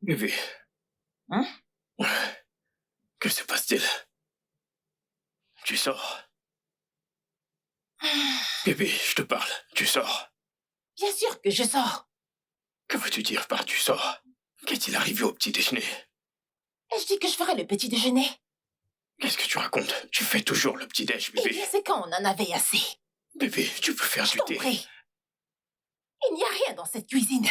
Bébé, Hein? que se passe-t-il? Tu sors? Bébé, je te parle, tu sors. Bien sûr que je sors. Que veux-tu dire par tu sors? Qu'est-il arrivé au petit déjeuner? Et je dis que je ferai le petit déjeuner. Qu'est-ce que tu racontes? Tu fais toujours le petit déj, Eh bébé. bien, c'est quand on en avait assez. Bébé, tu peux faire Je du t'en thé. prie. Il n'y a rien dans cette cuisine.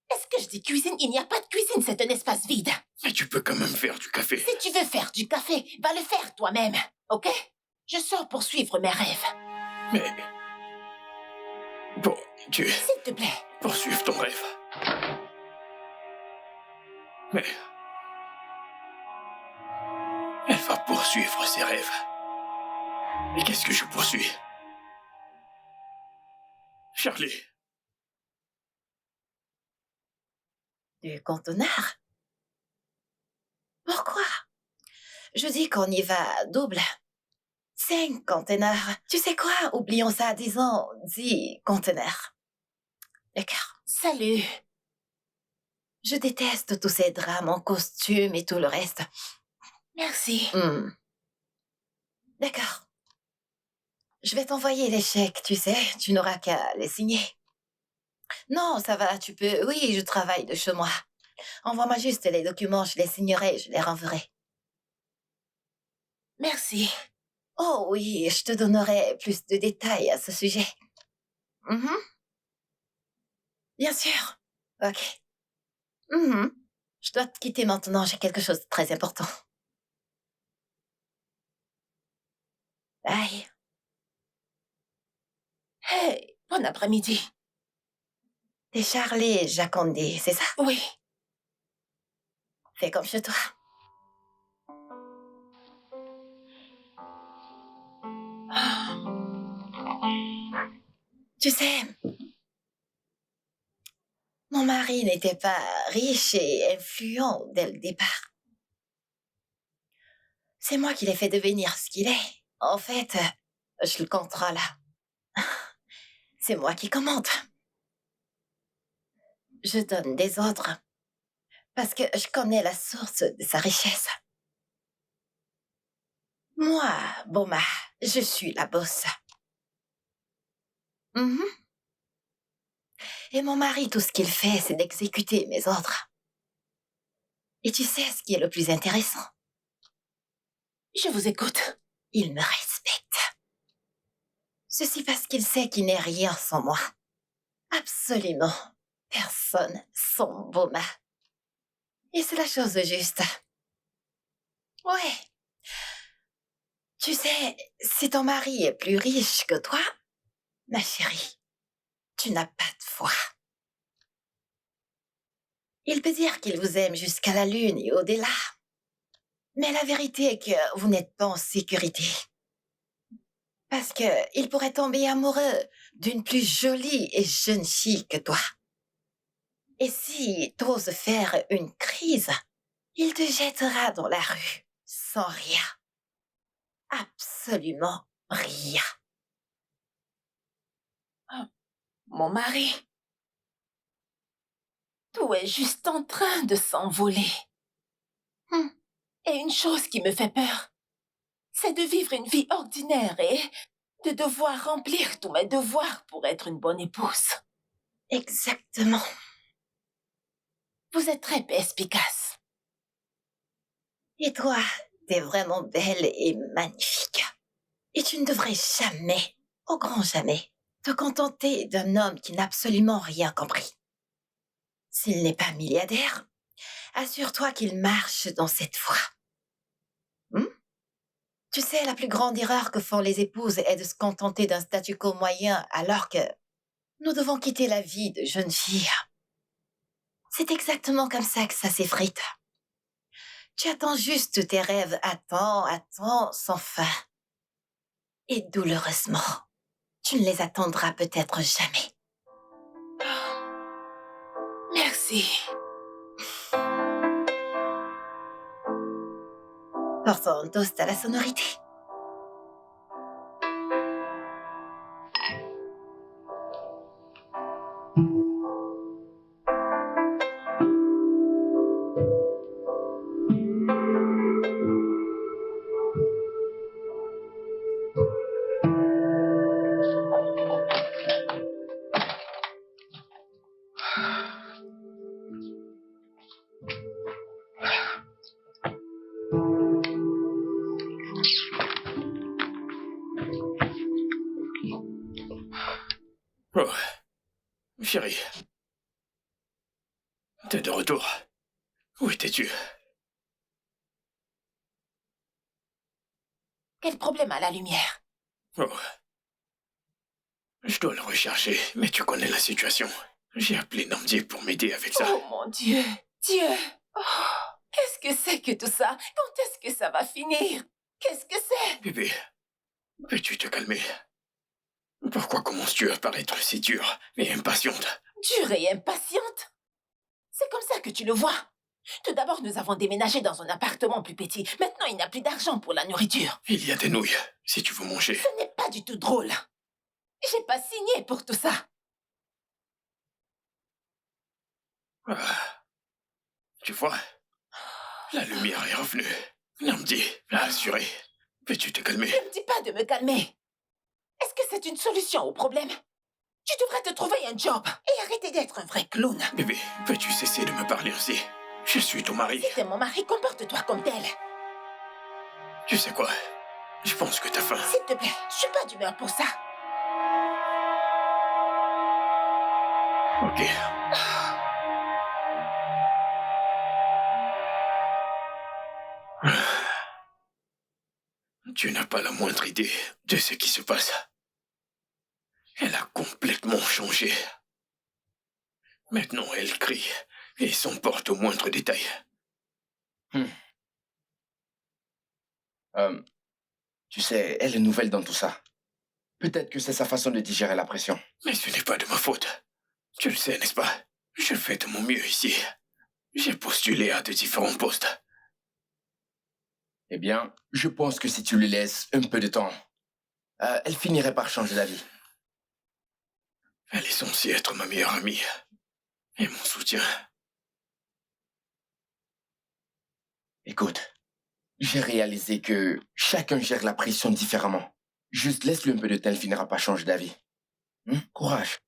Est-ce que je dis cuisine? Il n'y a pas de cuisine, c'est un espace vide. Mais tu peux quand même faire du café. Si tu veux faire du café, va le faire toi-même, ok? Je sors pour suivre mes rêves. Mais... Bon, tu... S'il te plaît. Poursuive ton rêve. Mais... Elle va poursuivre ses rêves. Et qu'est-ce que je poursuis? Charlie, Du conteneur? Pourquoi? Je dis qu'on y va double. 5 conteneurs. Tu sais quoi? Oublions ça, disons 10 conteneurs. D'accord. Salut. Je déteste tous ces drames en costume et tout le reste. Merci. D'accord. Je vais t'envoyer les chèques, tu sais. Tu n'auras qu'à les signer. Non, ça va, tu peux... Oui, je travaille de chez moi. Envoie-moi juste les documents, je les signerai, je les renverrai. Merci. Oh oui, je te donnerai plus de détails à ce sujet. Mhm. Bien sûr. Ok. Mhm. Je dois te quitter maintenant, j'ai quelque chose de très important. Bye. Hey, bon après-midi. T'es Charlie Jacondé, c'est ça? Oui. Fais comme chez toi. Tu sais, mon mari n'était pas riche et influent dès le départ. C'est moi qui l'ai fait devenir ce qu'il est. En fait, je le contrôle. C'est moi qui commande. Je donne des ordres parce que je connais la source de sa richesse. Moi, Boma, je suis la bosse. Mhm. Et mon mari, tout ce qu'il fait, c'est d'exécuter mes ordres. Et tu sais ce qui est le plus intéressant? Je vous écoute. Il me respecte. Ceci parce qu'il sait qu'il n'est rien sans moi. Absolument personne sans Boma. Et c'est la chose juste. Ouais. Tu sais, si ton mari est plus riche que toi, ma chérie, tu n'as pas de foi. Il peut dire qu'il vous aime jusqu'à la lune et au-delà. Mais la vérité est que vous n'êtes pas en sécurité. Parce que il pourrait tomber amoureux d'une plus jolie et jeune fille que toi. Et si t'oses faire une crise, il te jettera dans la rue, sans rien. Absolument rien. Mon mari. Tout est juste en train de s'envoler. Et une chose qui me fait peur, c'est de vivre une vie ordinaire et de devoir remplir tous mes devoirs pour être une bonne épouse. Exactement. Vous êtes très perspicace. Et toi, t'es vraiment belle et magnifique. Et tu ne devrais jamais, au grand jamais, te contenter d'un homme qui n'a absolument rien compris. S'il n'est pas milliardaire, assure-toi qu'il marche dans cette voie. Tu sais, la plus grande erreur que font les épouses est de se contenter d'un statu quo moyen alors que nous devons quitter la vie de jeune fille. C'est exactement comme ça que ça s'effrite. Tu attends juste tes rêves, attends, sans fin. Et douloureusement, tu ne les attendras peut-être jamais. Merci. Portons un toast à la sonorité. Chérie. T'es de retour. Où étais-tu? Quel problème à la lumière? Oh. Je dois le recharger, mais tu connais la situation. J'ai appelé Namdi pour m'aider avec ça. Oh mon Dieu! Dieu! Oh, qu'est-ce que c'est que tout ça? Quand est-ce que ça va finir? Qu'est-ce que c'est? Bébé, peux-tu te calmer? Pourquoi commences-tu à paraître si dure et impatiente? Dure et impatiente? C'est comme ça que tu le vois? Tout d'abord, nous avons déménagé dans un appartement plus petit. Maintenant, il n'y a plus d'argent pour la nourriture. Il y a des nouilles, si tu veux manger. Ce n'est pas du tout drôle. J'ai pas signé pour tout ça. Ah. Tu vois, la lumière est revenue. Namdi l'a assuré. Peux-tu te calmer? Ne me dis pas de me calmer. Est-ce que c'est une solution au problème? Tu devrais te trouver un job et arrêter d'être un vrai clown. Bébé, peux-tu cesser de me parler ainsi? Je suis ton mari. Si t'es mon mari, comporte-toi comme tel. Tu sais quoi? Je pense que t'as faim. S'il te plaît, je suis pas d'humeur pour ça. Ok. Tu n'as pas la moindre idée de ce qui se passe. Elle a complètement changé. Maintenant, elle crie et s'emporte au moindre détail. Tu sais, elle est nouvelle dans tout ça. Peut-être que c'est sa façon de digérer la pression. Mais ce n'est pas de ma faute. Tu le sais, n'est-ce pas? Je fais de mon mieux ici. J'ai postulé à de différents postes. Eh bien, je pense que si tu lui laisses un peu de temps, elle finirait par changer d'avis. Elle est censée être ma meilleure amie et mon soutien. Écoute, j'ai réalisé que chacun gère la pression différemment. Juste laisse-lui un peu de temps, elle finira par changer d'avis. Courage.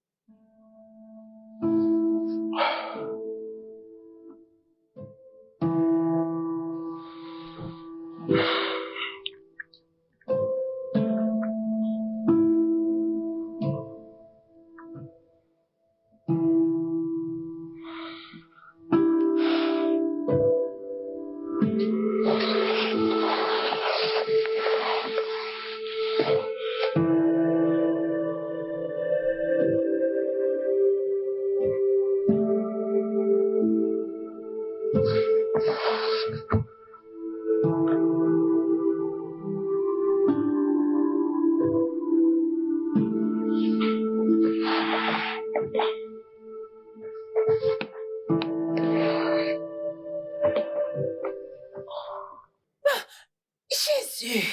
Jésus!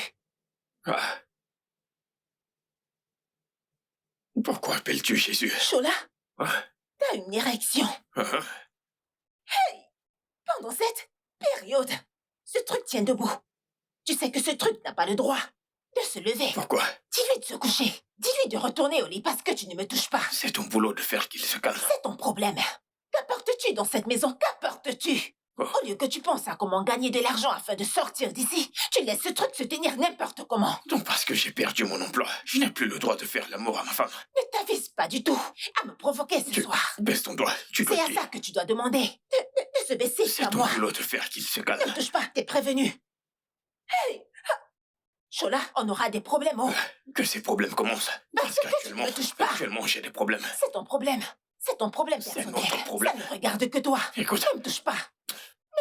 Ah. Pourquoi appelles-tu Jésus? Chola, Ah. t'as une érection. Ah. Pendant cette période, ce truc tient debout. Tu sais que ce truc n'a pas le droit de se lever. Pourquoi? Dis-lui de se coucher. Dis-lui de retourner au lit parce que tu ne me touches pas. C'est ton boulot de faire qu'il se calme. C'est ton problème. Qu'apportes-tu dans cette maison? Qu'apportes-tu? Oh. Au lieu que tu penses à comment gagner de l'argent afin de sortir d'ici, tu laisses ce truc se tenir n'importe comment. Donc parce que j'ai perdu mon emploi, je n'ai plus le droit de faire l'amour à ma femme. Ne t'avise pas du tout à me provoquer ce soir. Baisse ton doigt, tu dois C'est à dire. ça que tu dois demander. De se baisser, C'est à ton moi. boulot de faire qu'il se Ne calme. me touche pas, t'es prévenu. Hey! Chola, on aura des problèmes, oh. Que ces problèmes commencent. Parce que tu ne me touches pas. Actuellement, j'ai des problèmes. C'est ton problème. C'est ton problème C'est personnel. notre problème. Ça ne regarde que toi. Écoute. Ne me touche pas.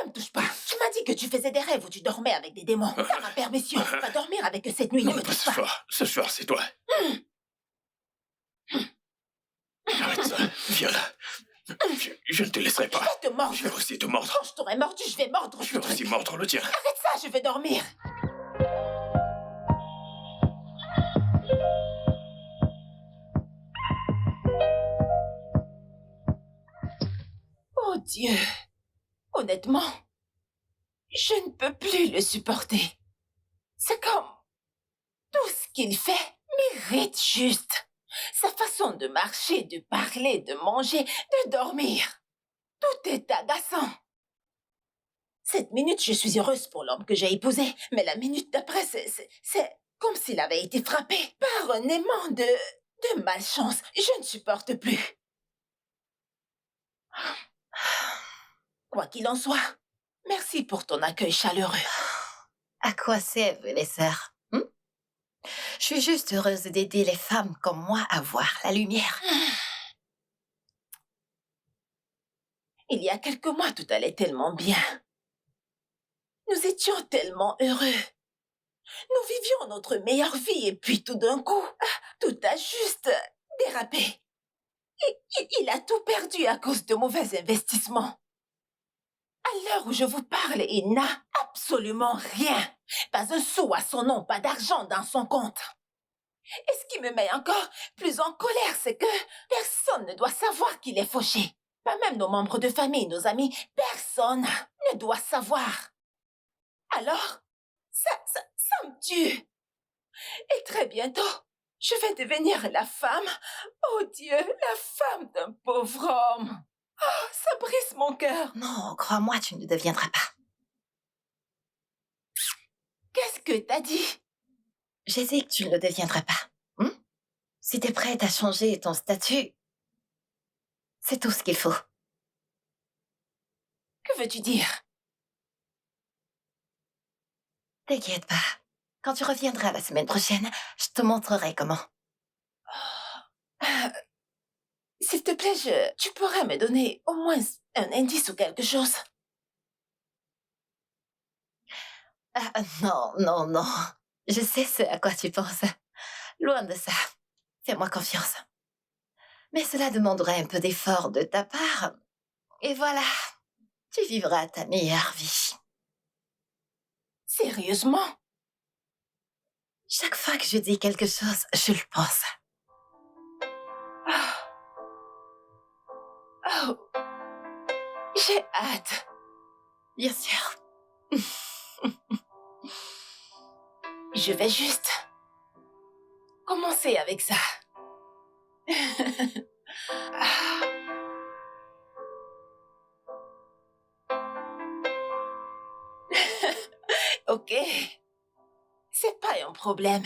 Ne me touche pas. Tu m'as dit que tu faisais des rêves où tu dormais avec des démons. T'as ma permission. Va dormir avec eux cette nuit. Ne Non, me pas touche ce pas. soir. Ce soir, c'est toi. Arrête ça. Viens là. Je ne te laisserai pas. Je vais te mordre. Je vais aussi te mordre. Quand je t'aurai mordu, je vais mordre Je ce vais truc. aussi mordre le tien. Arrête ça, je vais dormir. Oh Dieu. Honnêtement, je ne peux plus le supporter. C'est comme... Tout ce qu'il fait mérite juste. Sa façon de marcher, de parler, de manger, de dormir. Tout est agaçant. Cette minute, je suis heureuse pour l'homme que j'ai épousé, mais la minute d'après, c'est comme s'il avait été frappé par un aimant de malchance. Je ne supporte plus. Quoi qu'il en soit, merci pour ton accueil chaleureux. À quoi servent les sœurs? Je suis juste heureuse d'aider les femmes comme moi à voir la lumière. Il y a quelques mois, tout allait tellement bien. Nous étions tellement heureux. Nous vivions notre meilleure vie et puis tout d'un coup, tout a juste dérapé. Il a tout perdu à cause de mauvais investissements. À l'heure où je vous parle, il n'a absolument rien. Pas un sou à son nom, pas d'argent dans son compte. Et ce qui me met encore plus en colère, c'est que personne ne doit savoir qu'il est fauché. Pas même nos membres de famille, nos amis. Personne ne doit savoir. Alors, ça me tue. Et très bientôt, je vais devenir la femme, oh Dieu, la femme d'un pauvre homme. Oh, ça brise mon cœur. Non, crois-moi, tu ne le deviendras pas. Qu'est-ce que t'as dit? J'ai dit que tu ne le deviendras pas. Si t'es prête à changer ton statut, c'est tout ce qu'il faut. Que veux-tu dire? T'inquiète pas. Quand tu reviendras la semaine prochaine, je te montrerai comment. S'il te plaît, tu pourrais me donner au moins un indice ou quelque chose? Ah, non. Je sais ce à quoi tu penses. Loin de ça. Fais-moi confiance. Mais cela demanderait un peu d'effort de ta part. Et voilà, tu vivras ta meilleure vie. Sérieusement? Chaque fois que je dis quelque chose, je le pense. Oh, j'ai hâte. Bien sûr. Je vais juste commencer avec ça. Ok, c'est pas un problème.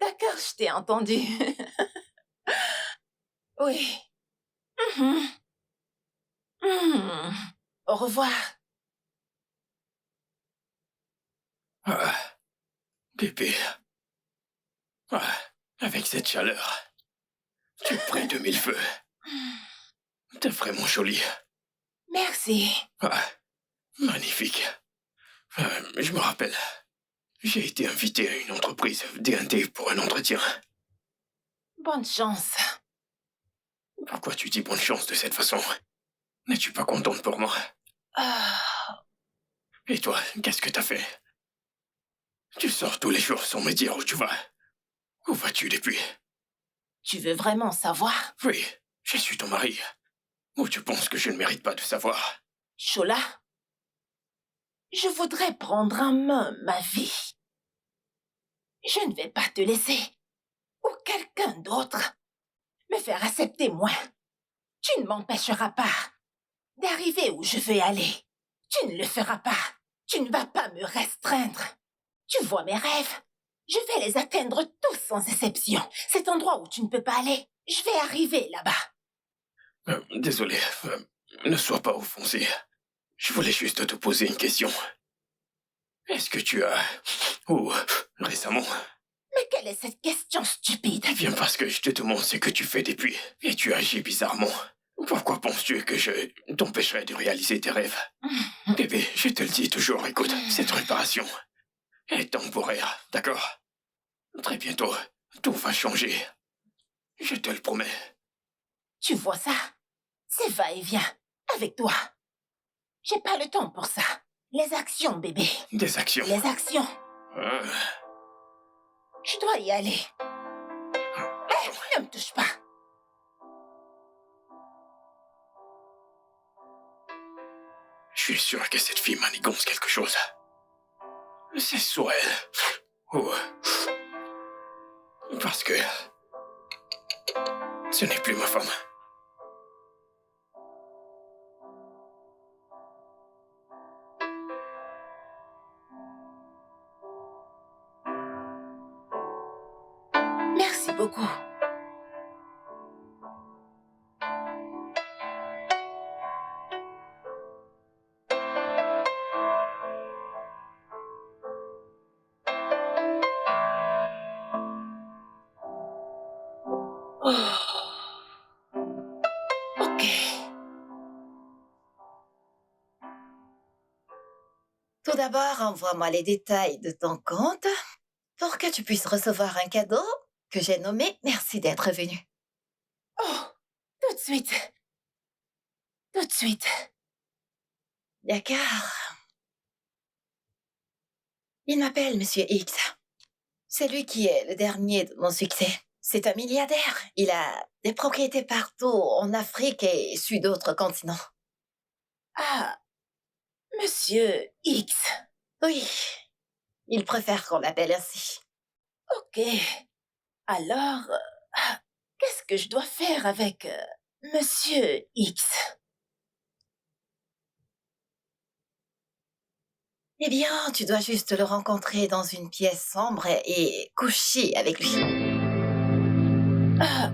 D'accord, je t'ai entendu. Oui. Au revoir. Bébé. Avec cette chaleur, tu pries de mille feux. T'es vraiment jolie. Merci. Magnifique. Je me rappelle, j'ai été invité à une entreprise D&D pour un entretien. Bonne chance. Pourquoi tu dis bonne chance de cette façon? N'es-tu pas contente pour moi? Et toi, qu'est-ce que t'as fait? Tu sors tous les jours sans me dire où tu vas. Où vas-tu depuis? Tu veux vraiment savoir? Oui, je suis ton mari. Ou tu penses que je ne mérite pas de savoir? Chola, je voudrais prendre en main ma vie. Je ne vais pas te laisser, ou quelqu'un d'autre, me faire accepter moi. Tu ne m'empêcheras pas d'arriver où je veux aller. Tu ne le feras pas. Tu ne vas pas me restreindre. Tu vois mes rêves? Je vais les atteindre tous sans exception. Cet endroit où tu ne peux pas aller, je vais arriver là-bas. Désolé, ne sois pas offensé. Je voulais juste te poser une question. Est-ce que tu as... ou récemment... Mais quelle est cette question stupide? Eh bien parce que je te demande ce que tu fais depuis, et tu agis bizarrement. Pourquoi penses-tu que je t'empêcherais de réaliser tes rêves? Bébé, je te le dis toujours, écoute, cette réparation est temporaire, d'accord? Très bientôt, tout va changer. Je te le promets. Tu vois ça? C'est va-et-vient. Avec toi. J'ai pas le temps pour ça. Les actions, bébé. Des actions. Les actions. Je dois y aller. Ne me touche pas. Je suis sûr que cette fille manigance quelque chose. C'est soit elle, ou... parce que... ce n'est plus ma femme. Merci beaucoup. Tout d'abord, envoie-moi les détails de ton compte pour que tu puisses recevoir un cadeau que j'ai nommé Merci d'être venu. Oh, tout de suite. Tout de suite. D'accord. Il m'appelle Monsieur X. C'est lui qui est le dernier de mon succès. C'est un milliardaire. Il a des propriétés partout en Afrique et sur d'autres continents. Ah, Monsieur X. Oui, il préfère qu'on l'appelle ainsi. Ok. Alors, qu'est-ce que je dois faire avec Monsieur X? Eh bien, tu dois juste le rencontrer dans une pièce sombre et coucher avec lui. Ah,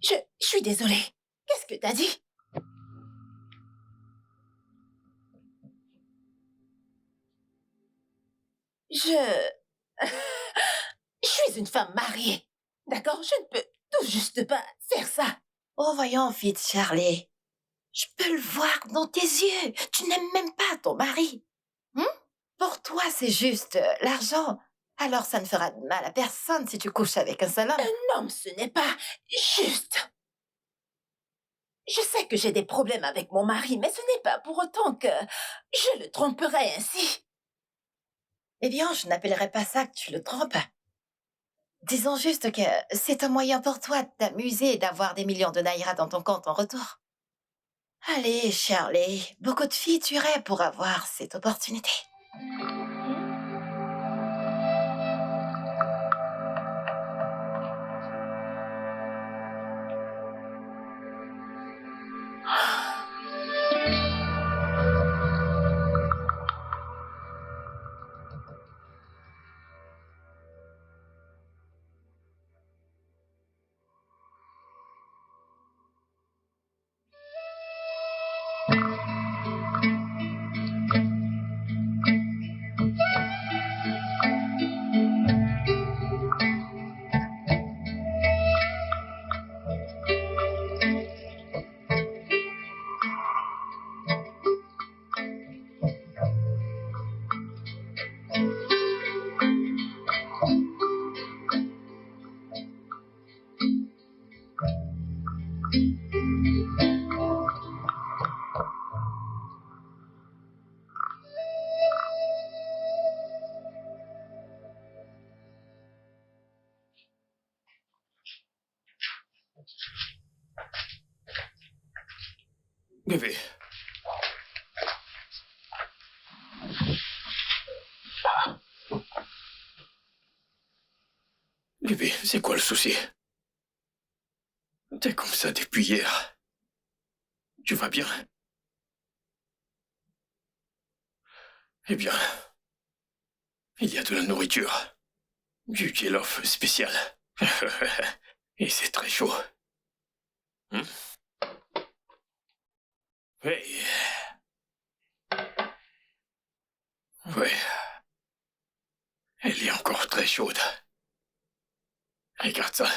je suis désolée. Qu'est-ce que t'as dit? Je... je suis une femme mariée. D'accord? Je ne peux tout juste pas faire ça. Oh, voyons, fils Charlie. Je peux le voir dans tes yeux. Tu n'aimes même pas ton mari. Pour toi, c'est juste l'argent. Alors ça ne fera de mal à personne si tu couches avec un seul homme. Un homme, ce n'est pas juste. Je sais que j'ai des problèmes avec mon mari, mais ce n'est pas pour autant que je le tromperai ainsi. Eh bien, je n'appellerais pas ça que tu le trompes. Disons juste que c'est un moyen pour toi de t'amuser et d'avoir des millions de naira dans ton compte en retour. Allez, Charlie, beaucoup de filles tueraient pour avoir cette opportunité. Bébé. Bébé, c'est quoi le souci? T'es comme ça depuis hier. Tu vas bien? Eh bien, il y a de la nourriture. Du jollof spécial. Et c'est très chaud. Oui. Ouais. Elle est encore très chaude. Regarde ça.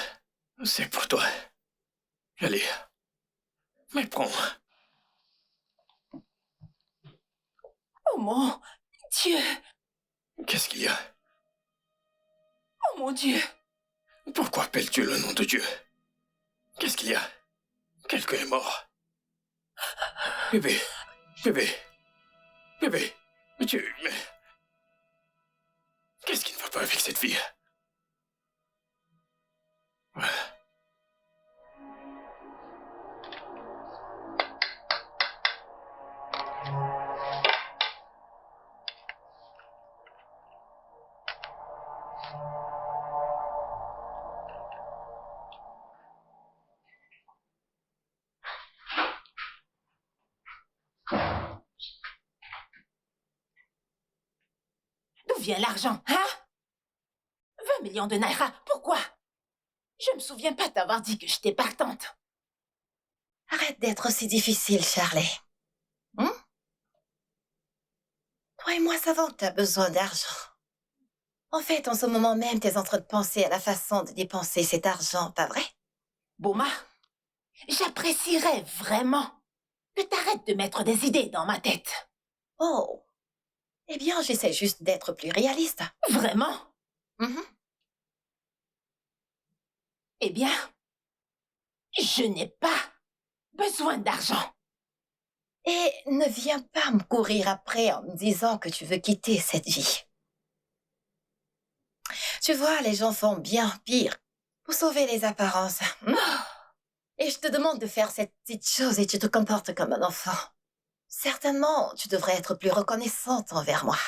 C'est pour toi. Allez. Mais prends. Oh mon Dieu! Qu'est-ce qu'il y a? Oh mon Dieu! Pourquoi appelles-tu le nom de Dieu? Qu'est-ce qu'il y a? Quelqu'un est mort. Bébé. Bébé. Bébé. Mais... Qu'est-ce qui ne va pas avec cette fille? D'où vient l'argent, hein? 20 millions de naira, pourquoi? Je me souviens pas t'avoir dit que j'étais partante. Arrête d'être aussi difficile, Charlie. Toi et moi savons que tu as besoin d'argent. En fait, en ce moment même, tu es en train de penser à la façon de dépenser cet argent, pas vrai? Bouma, j'apprécierais vraiment que t'arrêtes de mettre des idées dans ma tête. Oh, Eh bien, j'essaie juste d'être plus réaliste. Vraiment? Mhm. Eh bien, je n'ai pas besoin d'argent. Et ne viens pas me courir après en me disant que tu veux quitter cette vie. Tu vois, les gens font bien pire pour sauver les apparences. Et je te demande de faire cette petite chose et tu te comportes comme un enfant. Certainement, tu devrais être plus reconnaissante envers moi.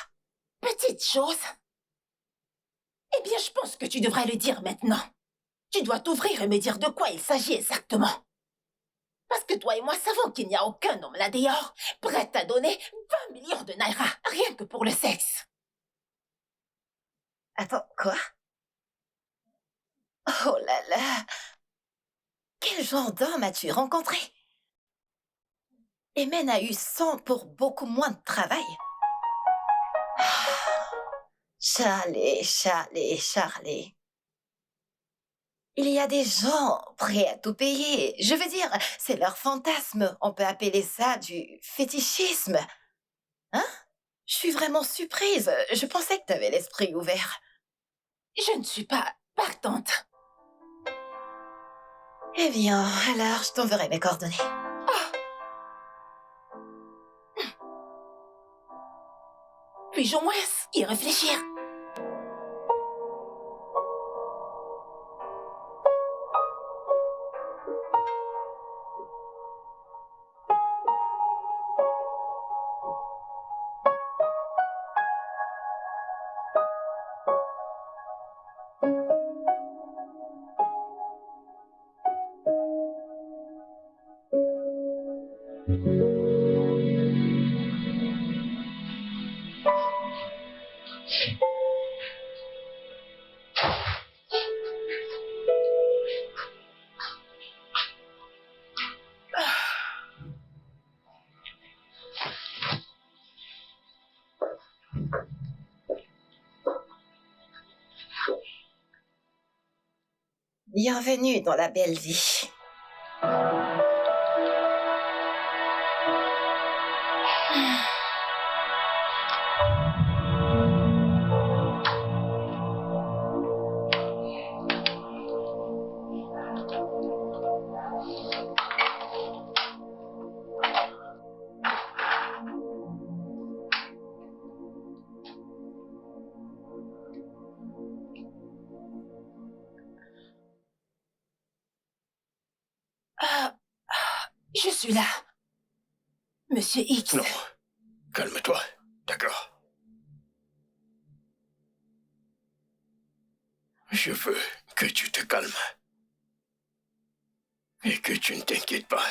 Petite chose? Eh bien, je pense que tu devrais le dire maintenant. Tu dois t'ouvrir et me dire de quoi il s'agit exactement. Parce que toi et moi savons qu'il n'y a aucun homme là dehors prêt à donner 20 millions de naira, rien que pour le sexe. Attends, quoi? Oh là là! Quel genre d'homme as-tu rencontré? Emen a eu 100 pour beaucoup moins de travail. Charlie, Charlie, Charlie. Il y a des gens prêts à tout payer. Je veux dire, c'est leur fantasme. On peut appeler ça du fétichisme. Hein? Je suis vraiment surprise. Je pensais que tu avais l'esprit ouvert. Je ne suis pas partante. Eh bien, alors je t'enverrai mes coordonnées. Puis-je au moins y réfléchir? Bienvenue dans la belle vie. Je suis là. Monsieur X. Non. Calme-toi. D'accord. Je veux que tu te calmes. Et que tu ne t'inquiètes pas.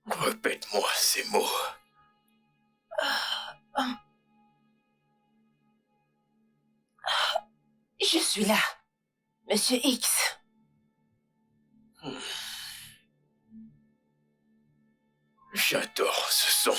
Répète-moi ces mots. Je suis là. Monsieur X. J'adore ce son.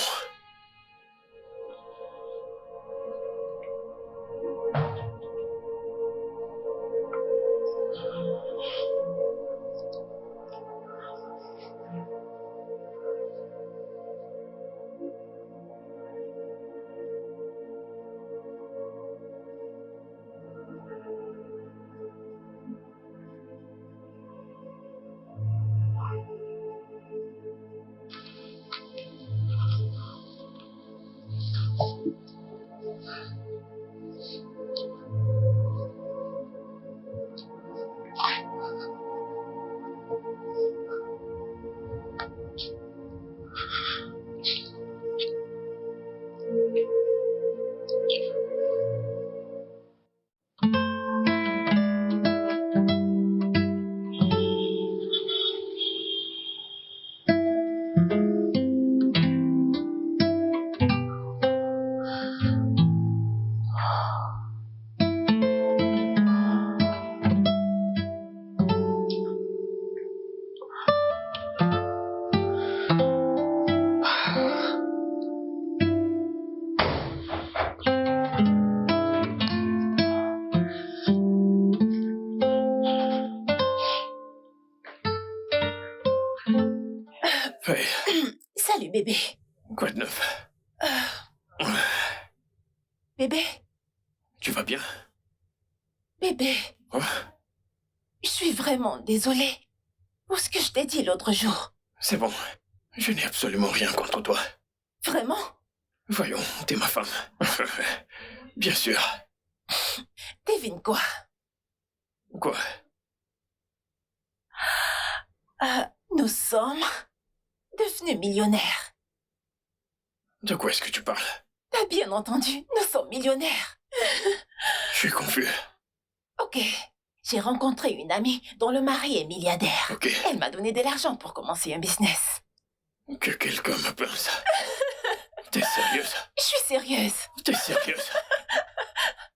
Salut, bébé. Quoi de neuf? Bébé, Tu vas bien? bébé, Oh, je suis vraiment désolée pour ce que je t'ai dit l'autre jour. c'est bon. Je n'ai absolument rien contre toi. Vraiment? Voyons, t'es ma femme. Bien sûr. Devine quoi? Quoi? Nous sommes devenus millionnaires. De quoi est-ce que tu parles? T'as bien entendu, nous sommes millionnaires. Je suis confus. Ok, j'ai rencontré une amie dont le mari est milliardaire. Ok. Elle m'a donné de l'argent pour commencer un business. Que quelqu'un me pince. T'es sérieuse? Je suis sérieuse. T'es sérieuse?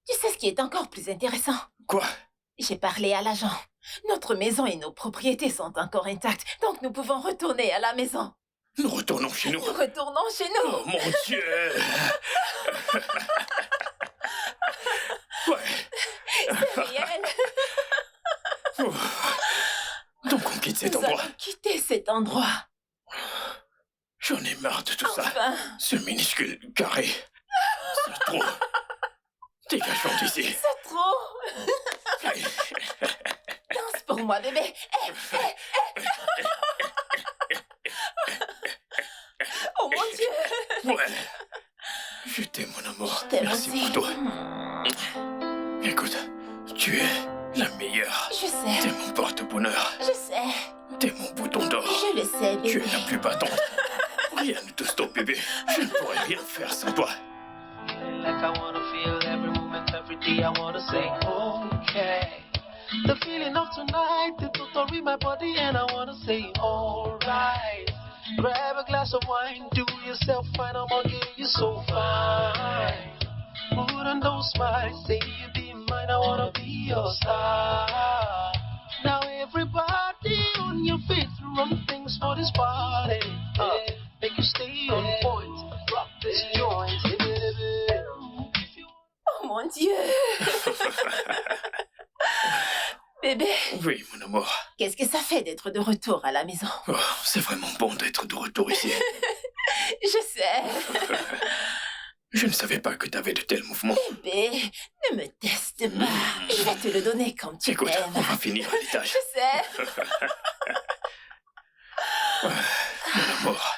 Tu sais ce qui est encore plus intéressant? Quoi? J'ai parlé à l'agent. Notre maison et nos propriétés sont encore intactes, donc nous pouvons retourner à la maison. Nous retournons chez nous. Nous retournons chez nous. Oh mon Dieu! Ouais. C'est réel. Oh. Donc on quitte cet Nous endroit. allons quitter cet endroit. J'en ai marre de tout ça. Enfin, Ce minuscule carré. C'est trop. Dégageons d'ici. c'est trop. Danse pour moi, bébé. Hé, hé, hé. Oh mon Dieu. Ouais. Je t'aime, mon amour. T'aimes Merci aussi. pour toi. Écoute, tu es la meilleure. Je sais, T'es mon porte-bonheur. je sais. T'es mon bouton d'or. Je le sais, Tu bébé. es la plus battante. Rien ne te stoppe, bébé. Je ne pourrais rien faire sans toi. Feeling like I wanna feel every moment, every day. I wanna say, okay. The feeling of tonight, the thought in my body, and I wanna say, alright. Grab a glass of wine, do yourself fine. I'm gonna get you so fine. Put on those smiles, say you be mine. I wanna be your star. Now everybody on your feet, run things for this party. Make you stay on point, drop this joint. Oh mon Dieu. Bébé, Oui, mon amour. qu'est-ce que ça fait d'être de retour à la maison? Oh, c'est vraiment bon d'être de retour ici. Je sais. Je ne savais pas que t'avais de tels mouvements. Bébé, ne me teste pas. Je vais te le donner comme tu Écoute, on t'aimes. va finir à l'étage. Je sais. Mon amour.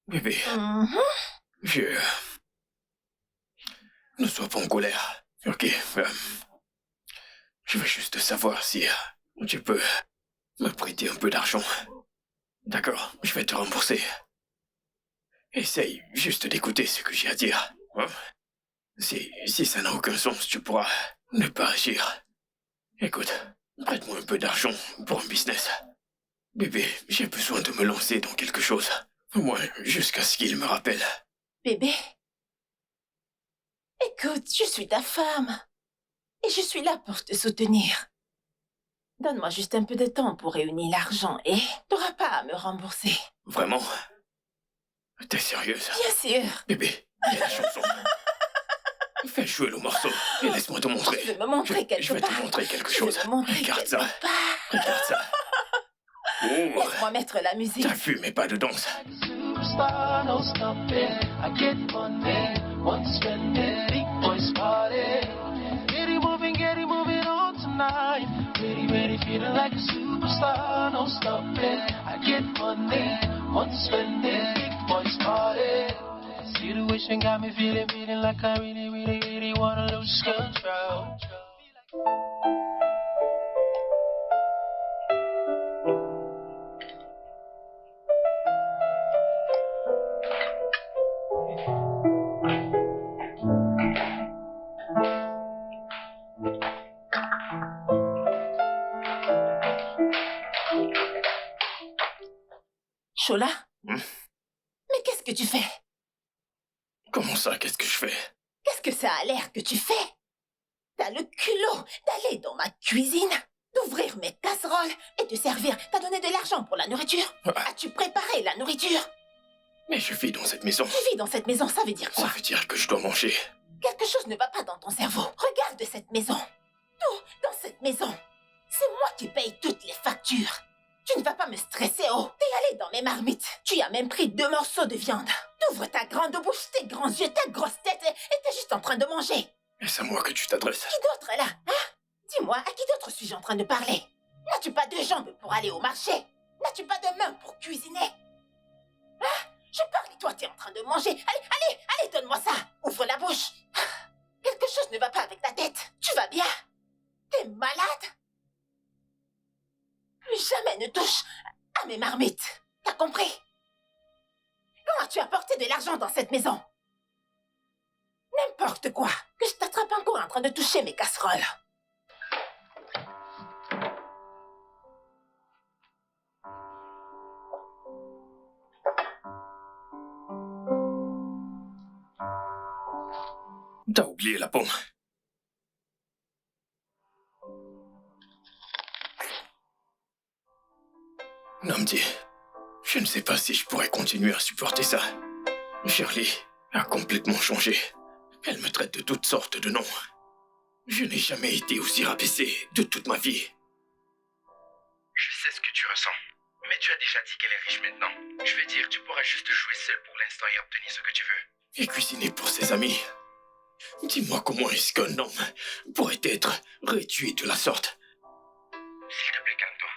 Bébé, Mhm. ne sois pas en colère. Ok. Je veux juste savoir si tu peux me prêter un peu d'argent. D'accord, je vais te rembourser. Essaye juste d'écouter ce que j'ai à dire. Hein? Si ça n'a aucun sens, tu pourras ne pas agir. Écoute, prête-moi un peu d'argent pour un business. Bébé, j'ai besoin de me lancer dans quelque chose. Au moins, jusqu'à ce qu'il me rappelle. Bébé, écoute, je suis ta femme. Et je suis là pour te soutenir. Donne-moi juste un peu de temps pour réunir l'argent et t'auras pas à me rembourser. Vraiment? T'es sérieuse? Bien sûr. Bébé, il y a la chanson. Fais jouer le morceau et laisse-moi te montrer. Tu veux me montrer quelque Je vais part. te montrer quelque Tu veux chose. me montrer Regarde quelque ça. part. Regarde ça. Oh, Laisse-moi mettre la musique. t'as vu, mais pas de danse. Superstar, no stopping. I get money, want to spend it. Big boys party. Get it moving on tonight. Ready, ready, feeling like a superstar, no stopping. I get money, want to spend it. Big boys party. Situation got me feeling like I really wanna lose control. Chola? Mais qu'est-ce que tu fais? Comment ça, qu'est-ce que je fais? Qu'est-ce que ça a l'air que tu fais? T'as le culot d'aller dans ma cuisine, d'ouvrir mes casseroles et de servir. T'as donné de l'argent pour la nourriture? As-tu préparé la nourriture? Mais je vis dans cette maison. Tu vis dans cette maison, ça veut dire Ça quoi? veut dire que je dois manger. Quelque chose ne va pas dans ton cerveau. Regarde cette maison. Tout dans cette maison. C'est moi qui paye toutes les factures. Tu ne vas pas me stresser, oh. T'es allé dans mes marmites. Tu as même pris 2 morceaux de viande. T'ouvres ta grande bouche, tes grands yeux, ta grosse tête et t'es juste en train de manger. Est-ce à moi que tu t'adresses? Qui d'autre là, hein? Dis-moi, à qui d'autre suis-je en train de parler? N'as-tu pas de jambes pour aller au marché? N'as-tu pas de mains pour cuisiner? Hein? Je parle et toi t'es en train de manger. Allez, donne-moi ça. Ouvre la bouche. Quelque chose ne va pas avec ta tête. Tu vas bien? T'es malade? Plus jamais ne touche à mes marmites. T'as compris? Quand as-tu apporté de l'argent dans cette maison? N'importe quoi. Que je t'attrape encore en train de toucher mes casseroles. T'as oublié la pomme. Namdi, je ne sais pas si je pourrais continuer à supporter ça. Shirley a complètement changé. Elle me traite de toutes sortes de noms. Je n'ai jamais été aussi rabaissé de toute ma vie. Je sais ce que tu ressens. Mais tu as déjà dit qu'elle est riche maintenant. Je veux dire, tu pourras juste jouer seul pour l'instant et obtenir ce que tu veux. Et cuisiner pour ses amis. Dis-moi comment est-ce qu'un homme pourrait être réduit de la sorte? S'il te plaît, calme-toi.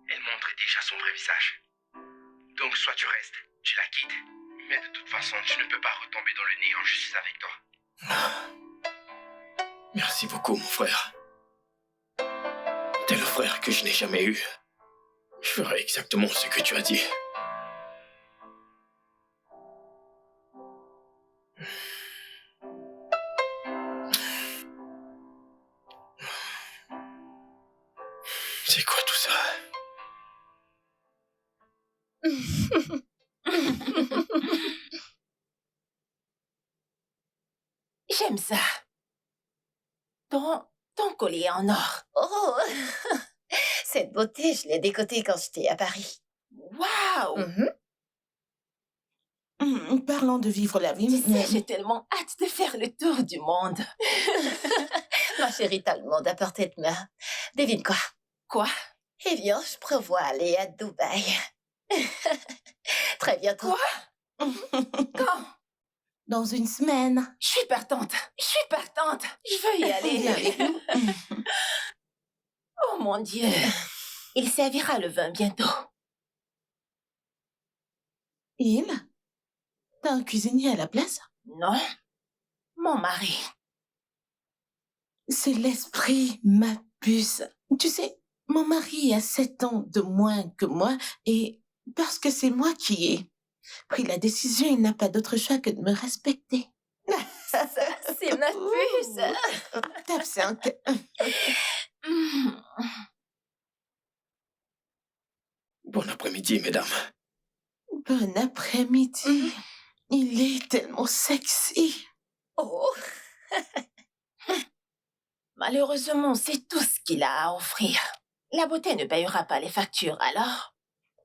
Elle montre déjà son vrai visage. Donc soit tu restes, tu la quittes. Mais de toute façon, tu ne peux pas retomber dans le néant, je suis avec toi. Merci beaucoup, mon frère. T'es le frère que je n'ai jamais eu. Je ferai exactement ce que tu as dit. C'est quoi tout ça? J'aime ça. Ton collier en or. Oh, cette beauté, je l'ai décotée quand j'étais à Paris. Waouh! Parlons de vivre la vie. Tu sais, j'ai tellement hâte de faire le tour du monde. Ma chérie, t'as le monde à portée de main. Devine quoi? Quoi? Eh bien, je prévois aller à Dubaï. Très bientôt. Quoi? Quand? Dans une semaine. Je suis partante. Je veux y aller. Viens avec nous. Oh mon Dieu. Il servira le vin bientôt. Il? T'as un cuisinier à la place? Non. Mon mari. C'est l'esprit, ma puce. Tu sais, mon mari a 7 ans de moins que moi et parce que c'est moi qui ai pris la décision, il n'a pas d'autre choix que de me respecter. C'est ma puce. Tape 5. Bon après-midi, mesdames. Bon après-midi. Il est tellement sexy. Oh, Malheureusement, c'est tout ce qu'il a à offrir. La beauté ne payera pas les factures, alors?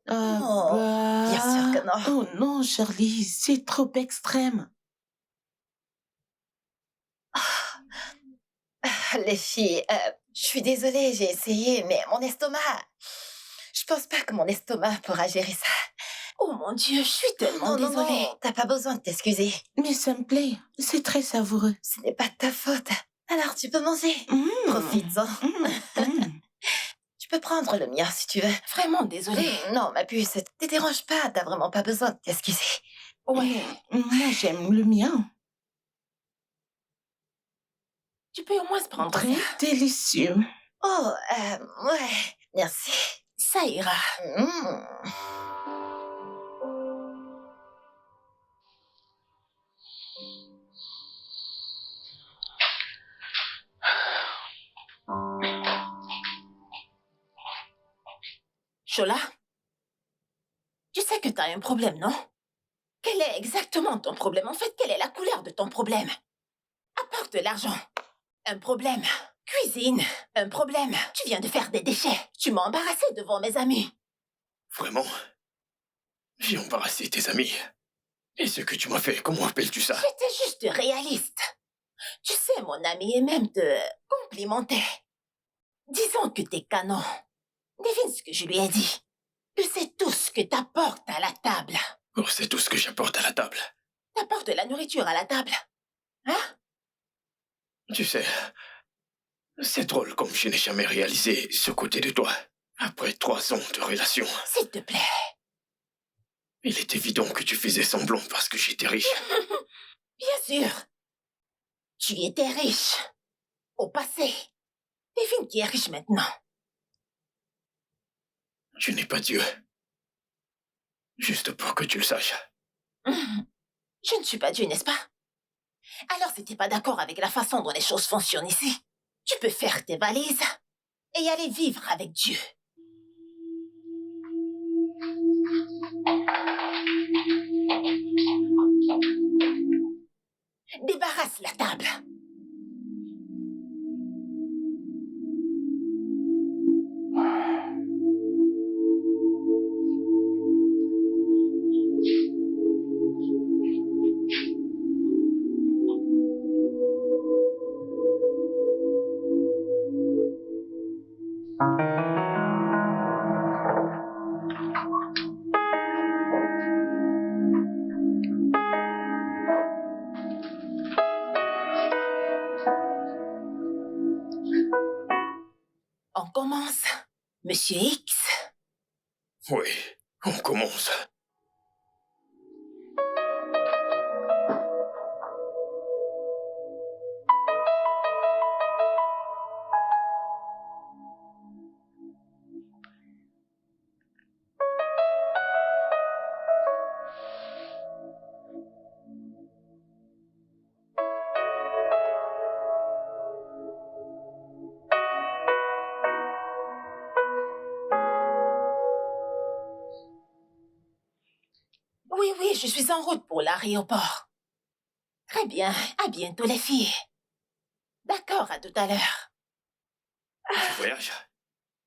Ah Oh, bah... bien sûr que non. Oh non, Charlie, c'est trop extrême. les filles, je suis désolée, j'ai essayé, mais mon estomac... Je pense pas que mon estomac pourra gérer ça. Oh mon Dieu, je suis tellement désolée. Non, t'as pas besoin de t'excuser. Mais ça me plaît, c'est très savoureux. Ce n'est pas de ta faute. Alors tu peux manger. Profites-en. Tu peux prendre le mien si tu veux. Vraiment désolée. Non, ma puce, te dérange pas, t'as vraiment pas besoin de t'excuser. Ouais. Moi, j'aime le mien. Tu peux au moins se prendre Très ça. délicieux. Oh, ouais, merci. Ça ira. Chola, tu sais que t'as un problème, non? Quel est exactement ton problème? En fait, quelle est la couleur de ton problème? Apporte de l'argent. Un problème. Cuisine. Un problème. Tu viens de faire des déchets. Tu m'as embarrassé devant mes amis. Vraiment? J'ai embarrassé tes amis. Et ce que tu m'as fait, comment appelles-tu ça? J'étais juste réaliste. Tu sais, mon ami, et même te complimentait. Disons que t'es canon. Devine ce que je lui ai dit. que t'apportes à la table. Oh, c'est tout ce que j'apporte à la table. T'apportes de la nourriture à la table. Hein? Tu sais, c'est drôle comme je n'ai jamais réalisé ce côté de toi. Après 3 ans de relation, S'il te plaît. il est évident que tu faisais semblant parce que j'étais riche. Bien sûr. Tu étais riche. Au passé. Devine qui est riche maintenant. Je n'ai pas Dieu. Juste pour que tu le saches. Je ne suis pas Dieu, n'est-ce pas? Alors si t'es pas d'accord avec la façon dont les choses fonctionnent ici, tu peux faire tes valises et aller vivre avec Dieu. Débarrasse la table. On commence, Monsieur X. Oui, on commence. Oui, je suis en route pour l'aéroport. Très bien, à bientôt les filles. D'accord, à tout à l'heure. Tu voyages?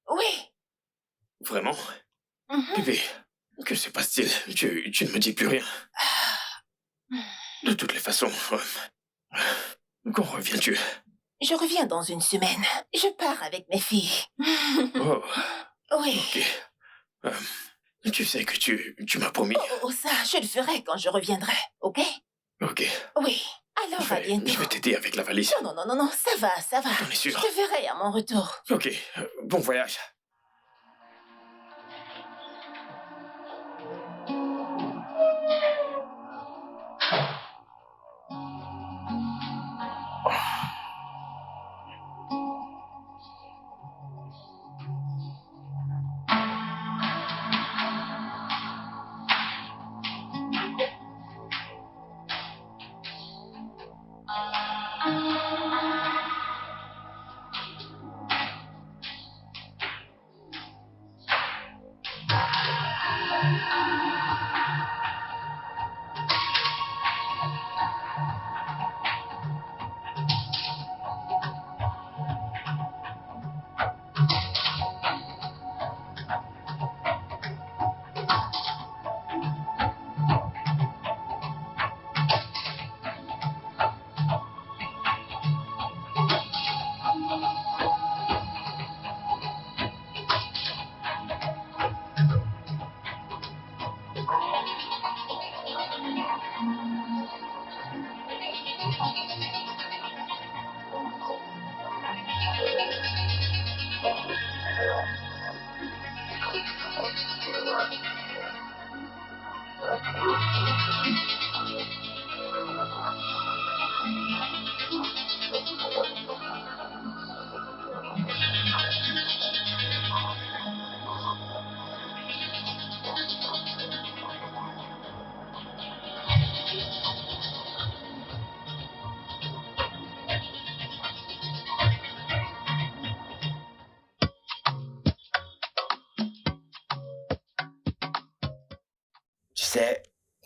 Oui. Vraiment? Mhm. Bébé, que se passe-t-il? Tu ne me dis plus rien. De toutes les façons, quand reviens-tu? Je reviens dans une semaine. Je pars avec mes filles. Oh, Oui. ok. Tu sais que tu m'as promis. Oh, ça, je le ferai quand je reviendrai, ok? Ok. Oui. Alors, à bientôt. Je vais t'aider avec la valise. Non, ça va. T'en es sûr? Je te verrai à mon retour. Ok, bon voyage.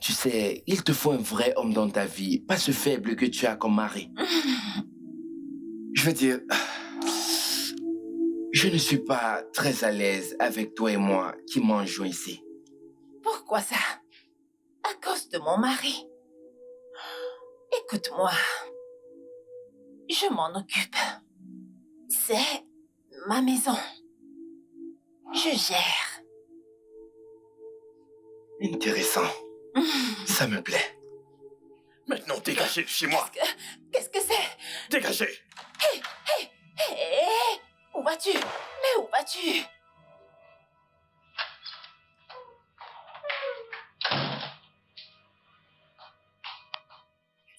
Tu sais, il te faut un vrai homme dans ta vie, pas ce faible que tu as comme mari. Je veux dire, je ne suis pas très à l'aise avec toi et moi qui mangeons ici. Pourquoi ça? À cause de mon mari. Écoute-moi. Je m'en occupe. C'est ma maison. Je gère. Intéressant. Ça me plaît. Maintenant, dégagez de chez moi. Qu'est-ce que c'est? Dégagez. Hé, où vas-tu? Mais où vas-tu?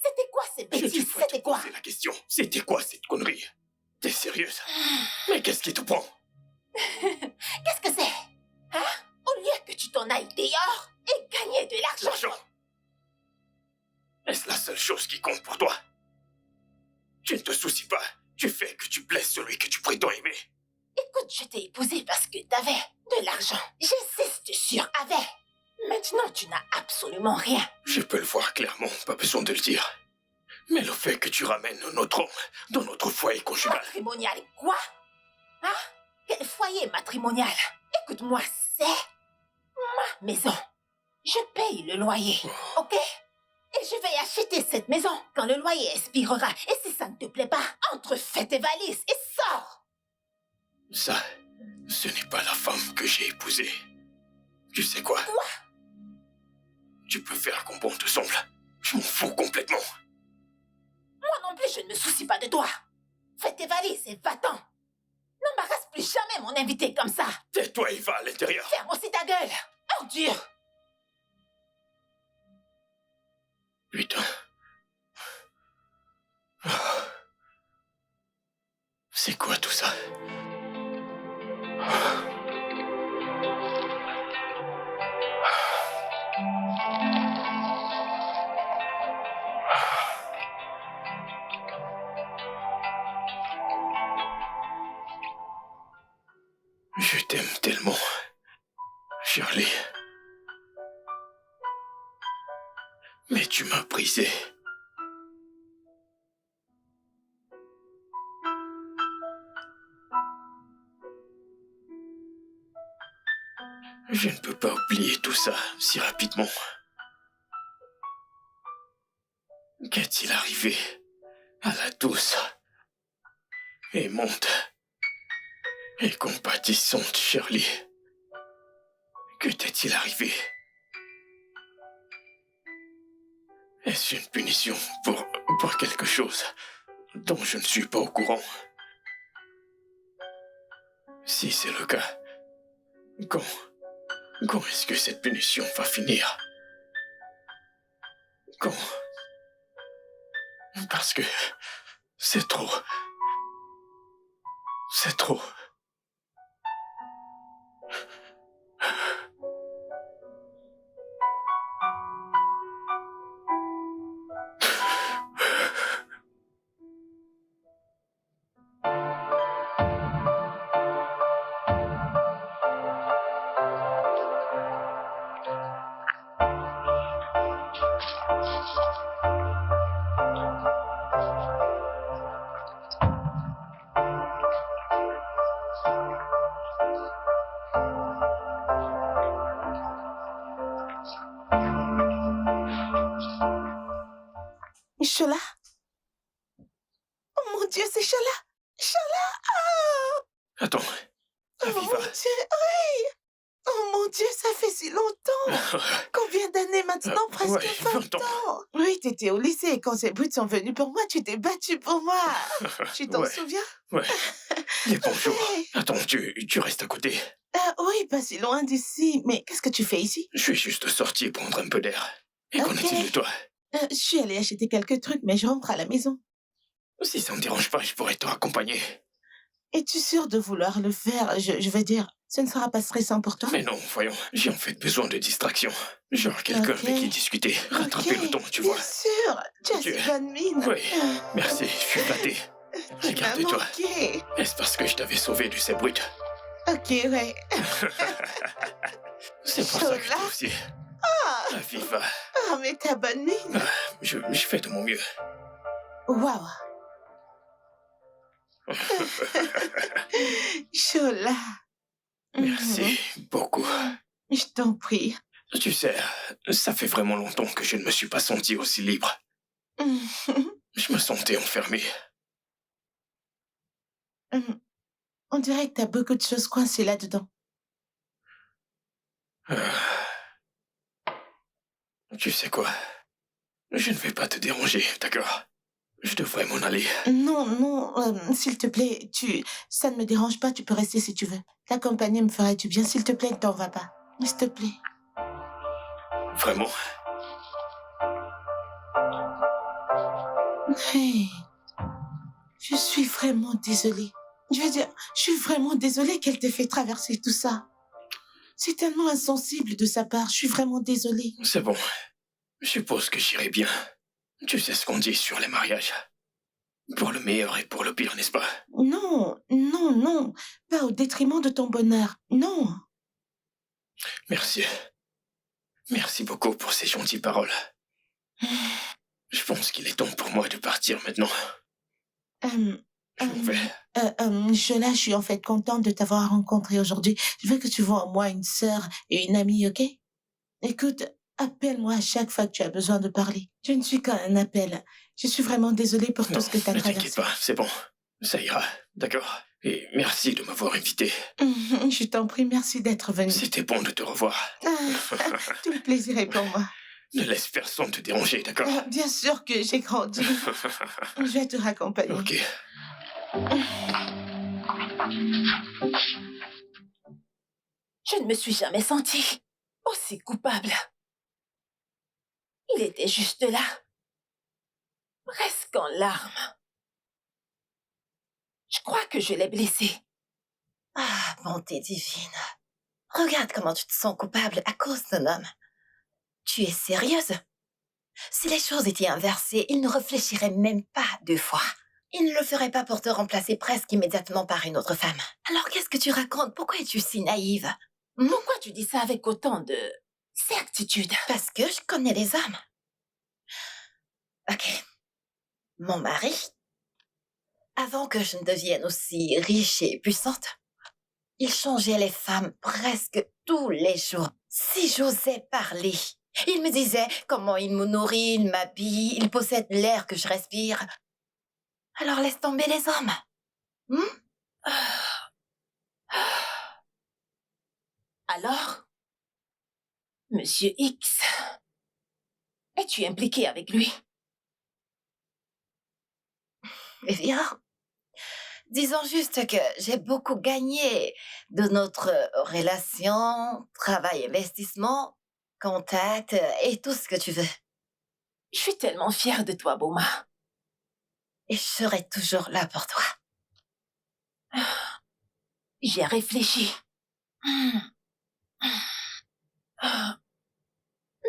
C'était quoi ces Je bêtises? devrais te C'était quoi? poser la question. C'était quoi cette connerie? T'es sérieuse? Mais qu'est-ce qui te prend? Qu'est-ce que c'est? Hein? Au lieu que tu t'en ailles dehors et gagner de l'argent. L'argent. Est-ce la seule chose qui compte pour toi? Tu ne te soucies pas. Tu fais que tu blesses celui que tu prétends aimer. Écoute, je t'ai épousé parce que t'avais de l'argent. J'insiste sur avait. Maintenant, tu n'as absolument rien. Je peux le voir clairement, pas besoin de le dire. Mais le fait que tu ramènes notre homme dans notre foyer conjugal... Matrimonial quoi? Hein? Quel foyer matrimonial? Écoute-moi, c'est ma maison. Je paye le loyer, ok? Et je vais acheter cette maison quand le loyer expirera. Et si ça ne te plaît pas, entre, fais tes valises et sors! Ça, ce n'est pas la femme que j'ai épousée. Tu sais quoi? Quoi? Tu peux faire comme bon te semble. Je m'en fous complètement. Moi non plus, je ne me soucie pas de toi. Fais tes valises et va-t'en. N'embarrasse plus jamais mon invité comme ça. Tais-toi et va à l'intérieur. Ferme aussi ta gueule, ordure. Putain. Ah. C'est quoi tout ça? Ah. Je t'aime tellement, Shirley. Mais tu m'as brisé. Je ne peux pas oublier tout ça si rapidement. Qu'est-il arrivé à la douce, aimante et compatissante Shirley? Que t'est-il arrivé? Est-ce une punition pour quelque chose dont je ne suis pas au courant? Si c'est le cas, quand est-ce que cette punition va finir? Quand? Parce que c'est trop. C'est trop. Chola? Oh mon Dieu, c'est Chola! Chola! Ah! Attends, Oh mon Aviva. Dieu, oui! Oh mon Dieu, ça fait si longtemps! Combien d'années maintenant? Presque Ouais, 20 ans! Oui, t'étais au lycée et quand ces brutes sont venus pour moi, tu t'es battu pour moi! Tu t'en Ouais. souviens? Ouais. Mais bonjour. Ouais. Attends, tu restes à côté. Oui, pas si loin d'ici. Mais qu'est-ce que tu fais ici? Je suis juste sorti prendre un peu d'air. Et qu'en Ok. est-il de toi? Je suis allée acheter quelques trucs, mais je rentre à la maison. Si ça ne dérange pas, je pourrais te raccompagner. Es-tu sûr de vouloir le faire? Je veux dire, ce ne sera pas stressant pour toi? Mais non, voyons, j'ai en fait besoin de distraction. Genre quelqu'un Ok. avec qui discuter, rattraper Ok, le temps, tu bien vois. sûr! Tu as Tu- si bonne mine! Oui, merci, je suis flatté. Tu m'as Regarde-toi. manqué! Est-ce parce que je t'avais sauvé du brut? Ok, ouais. C'est pour ça que je Chola? t'ai aussi. Aviva, Oh, mais ta bonne mine! je fais de mon mieux. Waouh! Chola! Merci beaucoup. Je t'en prie. Tu sais, ça fait vraiment longtemps que je ne me suis pas senti aussi libre. Je me sentais enfermé. On dirait que t'as beaucoup de choses coincées là-dedans. Tu sais quoi? Je ne vais pas te déranger, d'accord? Je devrais m'en aller. Non, non, s'il te plaît, ça ne me dérange pas, tu peux rester si tu veux. T'accompagner me ferait du bien, s'il te plaît, ne t'en va pas. S'il te plaît. Vraiment? Hey, je suis vraiment désolée. Je veux dire, je suis vraiment désolée qu'elle t'ait fait traverser tout ça. C'est tellement insensible de sa part, je suis vraiment désolée. C'est bon. Je suppose que j'irai bien. Tu sais ce qu'on dit sur les mariages. Pour le meilleur et pour le pire, n'est-ce pas? Non, non, non, pas au détriment de ton bonheur, non. Merci. Merci beaucoup pour ces gentilles paroles. Je pense qu'il est temps pour moi de partir maintenant. Je m'en vais. Je suis en fait contente de t'avoir rencontré aujourd'hui. Je veux que tu vois en moi une sœur et une amie, ok? Écoute, appelle-moi à chaque fois que tu as besoin de parler. Je ne suis qu'un appel. Je suis vraiment désolée pour tout ce que tu as Ne t'inquiète traversé. pas, c'est bon. Ça ira, d'accord? Et merci de m'avoir invité. Je t'en prie, merci d'être venu. C'était bon de te revoir. Tout le plaisir est pour moi. Ne laisse personne te déranger, d'accord? Bien sûr que j'ai grandi. Je vais te raccompagner. Ok. Je ne me suis jamais sentie aussi coupable. Il était juste là, presque en larmes. Je crois que je l'ai blessé. Ah, bonté divine. Regarde comment tu te sens coupable à cause d'un homme. Tu es sérieuse? Si les choses étaient inversées, il ne réfléchirait même pas 2 fois. Il ne le ferait pas pour te remplacer presque immédiatement par une autre femme. Alors qu'est-ce que tu racontes? Pourquoi es-tu si naïve? Pourquoi tu dis ça avec autant de certitude? Parce que je connais les hommes. Ok. Mon mari, avant que je ne devienne aussi riche et puissante, il changeait les femmes presque tous les jours. Si j'osais parler, il me disait comment il me nourrit, il m'habille, il possède l'air que je respire. Alors laisse tomber les hommes. Alors, Monsieur X, es-tu impliqué avec lui? Eh bien, disons juste que j'ai beaucoup gagné de notre relation, travail, investissement, contact et tout ce que tu veux. Je suis tellement fière de toi, Boma. Et je serai toujours là pour toi. J'ai réfléchi.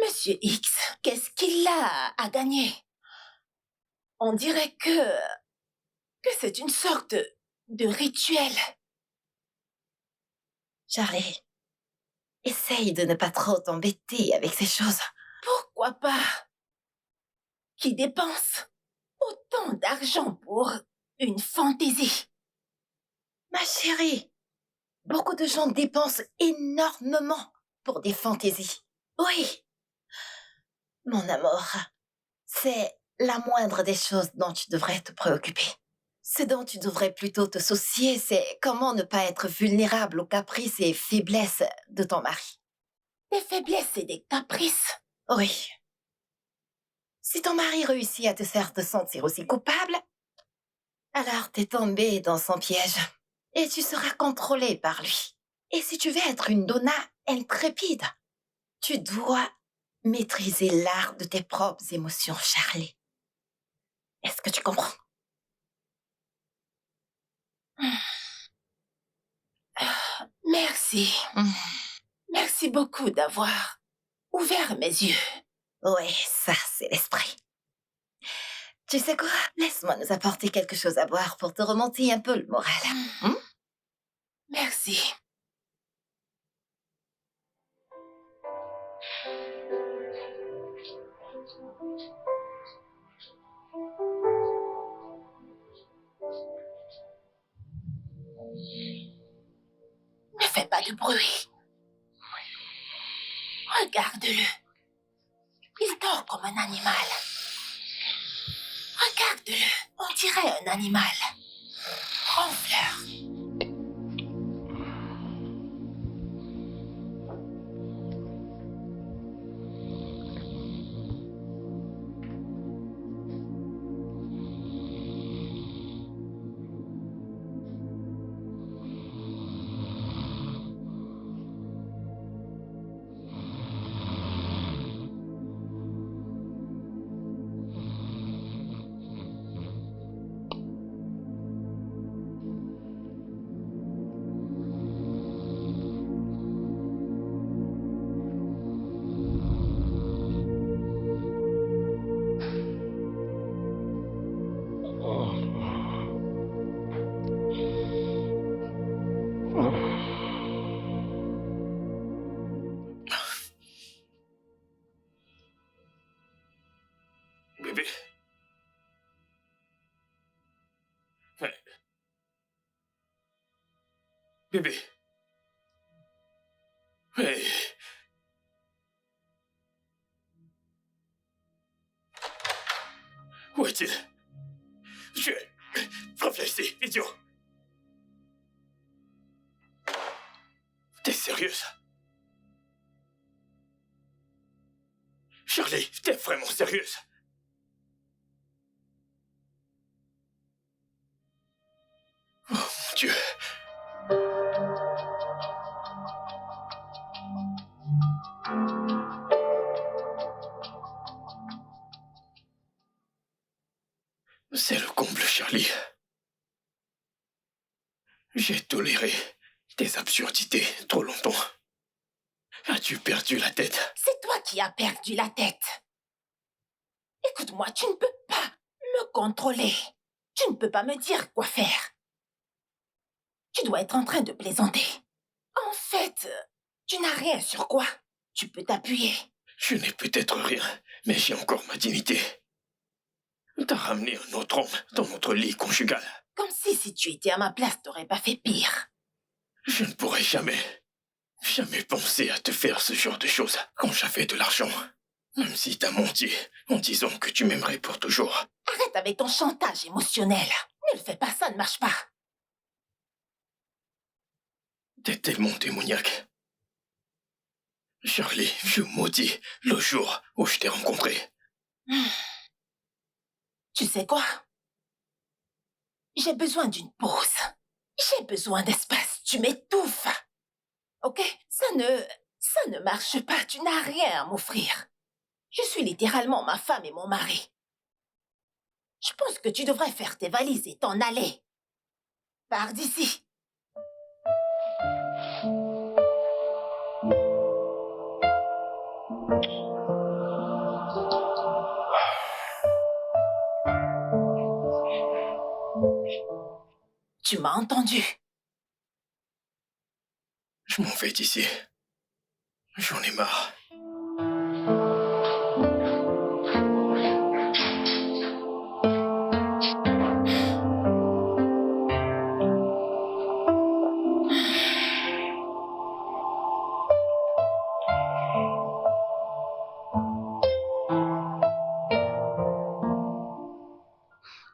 Monsieur X, qu'est-ce qu'il a à gagner? On dirait que c'est une sorte de rituel. Charlie, essaye de ne pas trop t'embêter avec ces choses. Pourquoi pas? Qui dépense autant d'argent pour une fantaisie? Ma chérie, beaucoup de gens dépensent énormément pour des fantaisies. Oui. Mon amour, c'est la moindre des choses dont tu devrais te préoccuper. Ce dont tu devrais plutôt te soucier, c'est comment ne pas être vulnérable aux caprices et faiblesses de ton mari. Des faiblesses et des caprices? Oui. Si ton mari réussit à te faire te sentir aussi coupable, alors t'es tombée dans son piège et tu seras contrôlée par lui. Et si tu veux être une donna intrépide, tu dois maîtriser l'art de tes propres émotions, Charlie. Est-ce que tu comprends? Merci. Merci beaucoup d'avoir ouvert mes yeux. Oui, ça, c'est l'esprit. Tu sais quoi? Laisse-moi nous apporter quelque chose à boire pour te remonter un peu le moral. Merci. Ne fais pas de bruit. Regarde-le. Il dort comme un animal. Regarde-le. On dirait un animal. Ronfleur. Bébé. Ouais. Bébé. Ouais. Où est-il? Reviens ici, idiot. T'es sérieuse? Charlie, t'es vraiment sérieuse? Oh mon Dieu. C'est le comble, Charlie. J'ai toléré tes absurdités trop longtemps. As-tu perdu la tête? C'est toi qui as perdu la tête. Écoute-moi, tu ne peux pas me contrôler. Tu ne peux pas me dire quoi faire. Tu dois être en train de plaisanter. En fait, tu n'as rien sur quoi tu peux t'appuyer. Je n'ai peut-être rien, mais j'ai encore ma dignité. T'as ramené un autre homme dans notre lit conjugal. Comme si tu étais à ma place, t'aurais pas fait pire. Je ne pourrais jamais penser à te faire ce genre de choses quand j'avais de l'argent. Même si t'as menti en disant que tu m'aimerais pour toujours. Arrête avec ton chantage émotionnel. Ne le fais pas, ça ne marche pas. T'es tellement démoniaque. Charlie, je maudis le jour où je t'ai rencontré. Tu sais quoi? J'ai besoin d'une pause. J'ai besoin d'espace. Tu m'étouffes. Ok? Ça ne marche pas. Tu n'as rien à m'offrir. Je suis littéralement ma femme et mon mari. Je pense que tu devrais faire tes valises et t'en aller. Pars d'ici. Tu m'as entendu? Je m'en vais d'ici. J'en ai marre.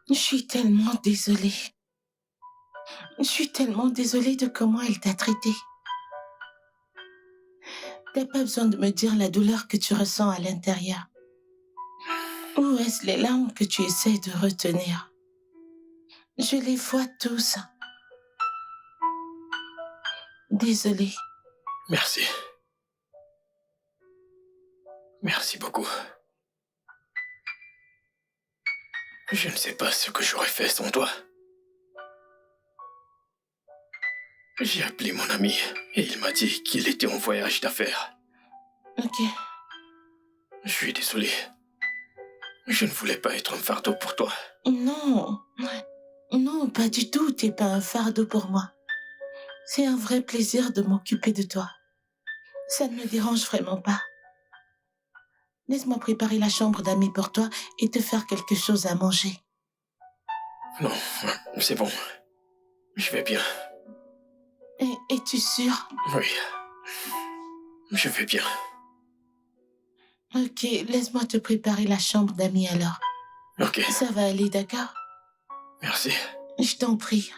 Je suis tellement désolée. Je suis tellement désolée de comment elle t'a traité. T'as pas besoin de me dire la douleur que tu ressens à l'intérieur. Où est-ce les larmes que tu essaies de retenir? Je les vois tous. Désolée. Merci. Merci beaucoup. Je ne sais pas ce que j'aurais fait sans toi. J'ai appelé mon ami et il m'a dit qu'il était en voyage d'affaires. Ok. Je suis désolé. Je ne voulais pas être un fardeau pour toi. Non. Non, pas du tout. T'es pas un fardeau pour moi. C'est un vrai plaisir de m'occuper de toi. Ça ne me dérange vraiment pas. Laisse-moi préparer la chambre d'amis pour toi et te faire quelque chose à manger. Non, c'est bon. Je vais bien. Es-tu sûr? Oui. Je vais bien. Ok, laisse-moi te préparer la chambre d'amis alors. Ok. Ça va aller, d'accord? Merci. Je t'en prie.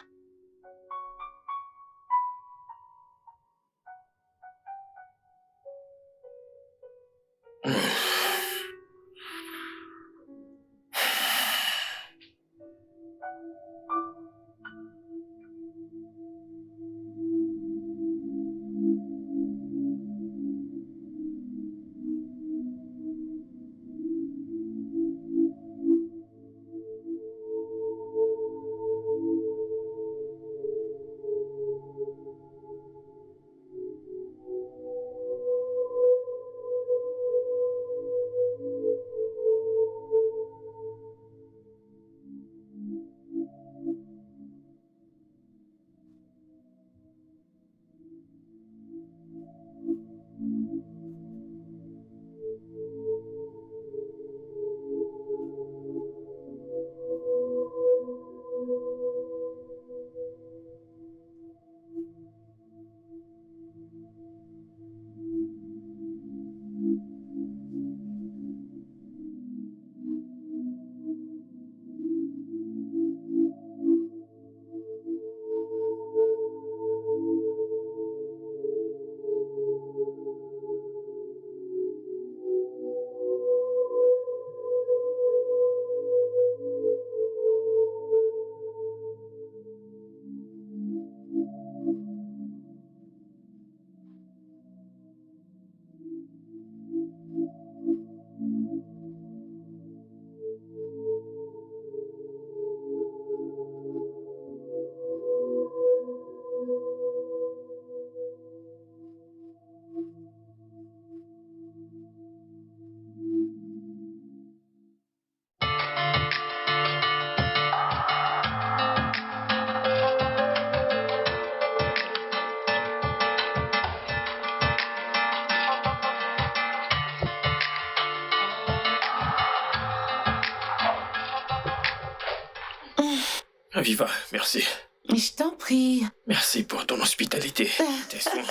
Aviva, merci. Mais je t'en prie. Merci pour ton hospitalité, tes soins.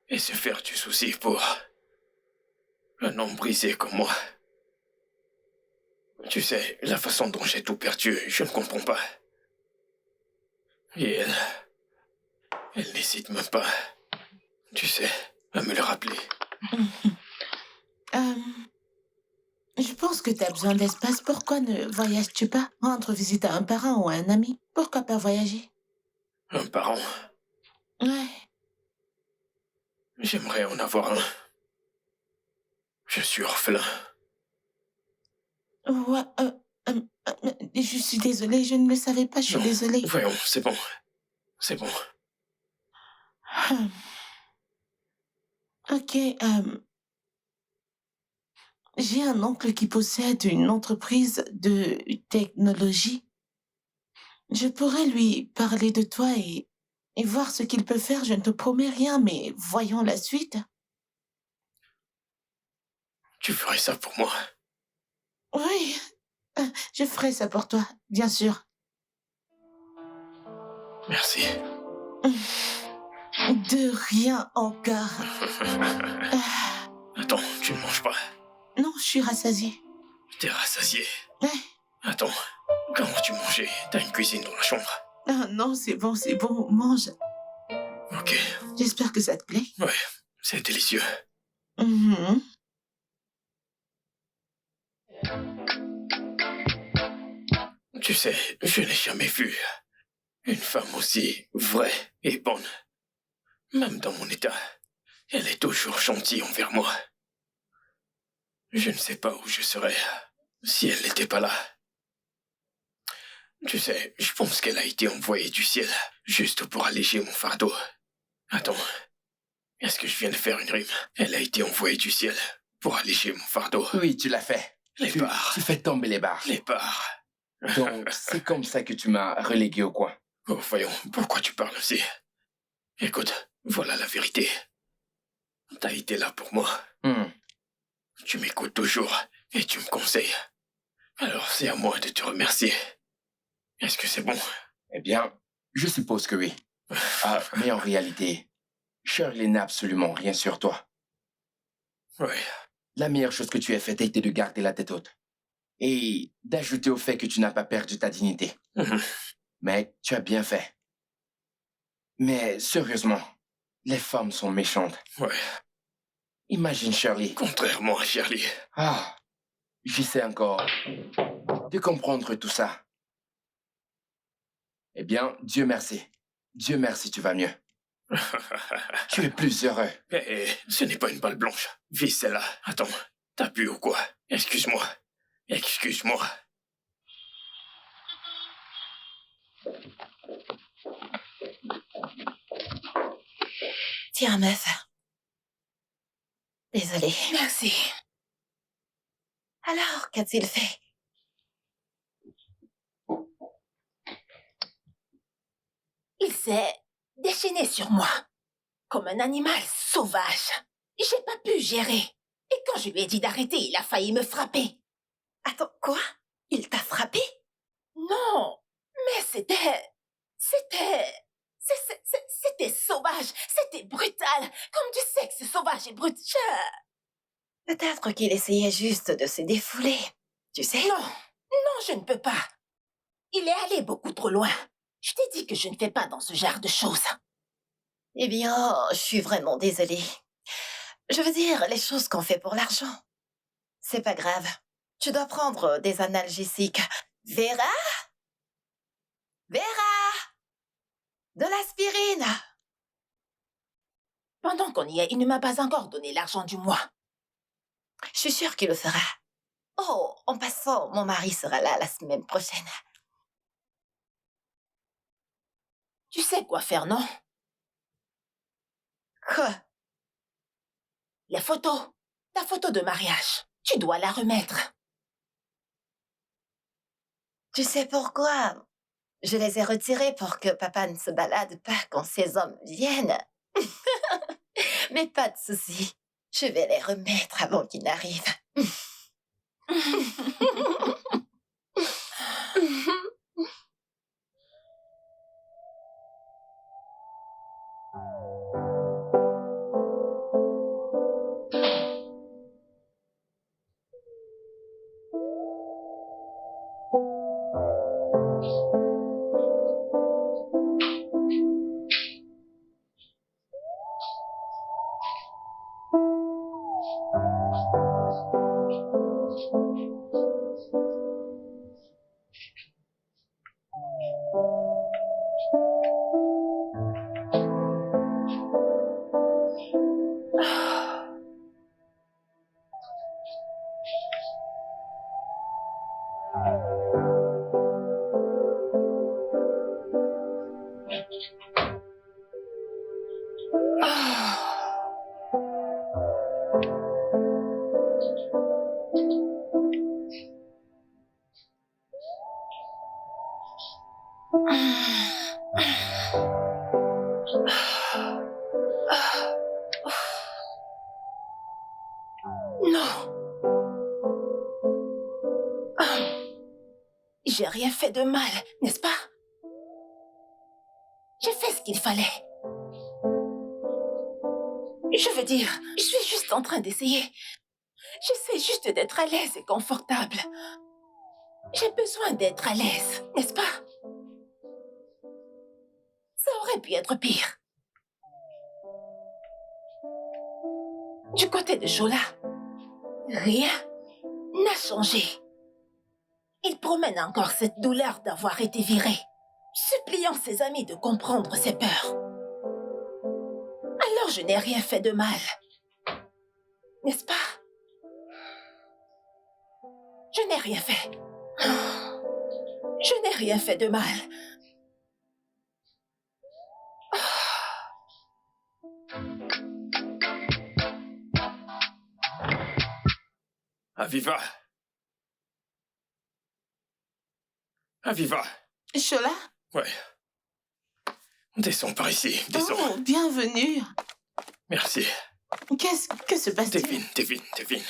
Et se faire du souci pour un homme brisé comme moi. Tu sais, la façon dont j'ai tout perdu, je ne comprends pas. Et elle n'hésite même pas, tu sais, à me le rappeler. Je pense que tu as besoin d'espace. Pourquoi ne voyages-tu pas? Rendre visite à un parent ou à un ami. Pourquoi pas voyager? Un parent, Ouais. j'aimerais en avoir un. Je suis orphelin. Ouais, je suis désolée, je ne le savais pas, je suis Non, désolée. Voyons, c'est bon. C'est bon. Hum. Ok, j'ai un oncle qui possède une entreprise de technologie. Je pourrais lui parler de toi et voir ce qu'il peut faire. Je ne te promets rien, mais voyons la suite. Tu ferais ça pour moi. Oui, je ferai ça pour toi, bien sûr. Merci. De rien encore. Attends, tu ne manges pas. Non, je suis rassasiée. T'es rassasié. Ouais. Attends, comment tu mangeais? T'as une cuisine dans la chambre? Ah non, c'est bon, mange. Ok. J'espère que ça te plaît. Ouais, c'est délicieux. Mhm. Tu sais, je n'ai jamais vu une femme aussi vraie et bonne. Même dans mon état, elle est toujours gentille envers moi. Je ne sais pas où je serais si elle n'était pas là. Tu sais, je pense qu'elle a été envoyée du ciel juste pour alléger mon fardeau. Attends, est-ce que je viens de faire une rime? Elle a été envoyée du ciel pour alléger mon fardeau. Oui, tu l'as fait. Les Tu barres. fais tomber les barres. Les barres. Donc, c'est comme ça que tu m'as relégué au coin. Oh, voyons, pourquoi tu parles ainsi? Écoute, voilà la vérité. T'as été là pour moi. Tu m'écoutes toujours et tu me conseilles. Alors c'est à moi de te remercier. Est-ce que c'est bon? Eh bien, je suppose que oui. Ah, mais en réalité, Shirley n'a absolument rien sur toi. Ouais. La meilleure chose que tu aies faite a été de garder la tête haute. Et d'ajouter au fait que tu n'as pas perdu ta dignité. Mais tu as bien fait. Mais sérieusement, les femmes sont méchantes. Ouais. Imagine Shirley. Contrairement à Shirley. Ah, j'essaie encore de comprendre tout ça. Eh bien, Dieu merci. Dieu merci, tu vas mieux. Tu es plus heureux. Mais ce n'est pas une balle blanche. Vise celle-là. Attends, t'as bu ou quoi? Excuse-moi. Excuse-moi. Tiens, meuf. Désolée. Merci. Alors, qu'a-t-il fait? Il s'est déchaîné sur moi, comme un animal sauvage. J'ai pas pu gérer. Et quand je lui ai dit d'arrêter, il a failli me frapper. Attends, quoi? Il t'a frappé? Non, mais c'était sauvage, c'était brutal, comme du sexe sauvage et brut. Peut-être qu'il essayait juste de se défouler, tu sais? Non, je ne peux pas. Il est allé beaucoup trop loin. Je t'ai dit que je ne fais pas dans ce genre de choses. Eh bien, je suis vraiment désolée. Je veux dire, les choses qu'on fait pour l'argent. C'est pas grave. Tu dois prendre des analgésiques. Vera? Vera? De l'aspirine! Pendant qu'on y est, il ne m'a pas encore donné l'argent du mois. Je suis sûre qu'il le fera. Oh, en passant, mon mari sera là la semaine prochaine. Tu sais quoi faire, non? Quoi? Les photos. Ta photo de mariage. Tu dois la remettre. Tu sais pourquoi? Je les ai retirées pour que papa ne se balade pas quand ces hommes viennent. Mais pas de souci. Je vais les remettre avant qu'ils n'arrivent. Non. J'ai rien fait de mal, n'est-ce pas? J'ai fait ce qu'il fallait. Je veux dire, je suis juste en train d'essayer. J'essaie juste d'être à l'aise et confortable. J'ai besoin d'être à l'aise, n'est-ce pas? Ça aurait pu être pire. Du côté de Shola, rien n'a changé. Il promène encore cette douleur d'avoir été viré, suppliant ses amis de comprendre ses peurs. Alors je n'ai rien fait de mal. N'est-ce pas? Je n'ai rien fait. Je n'ai rien fait de mal. Aviva! Aviva! Shola? Ouais. Descends par ici, descends. Oh, bienvenue. Merci. Que se passe-t-il? Devine.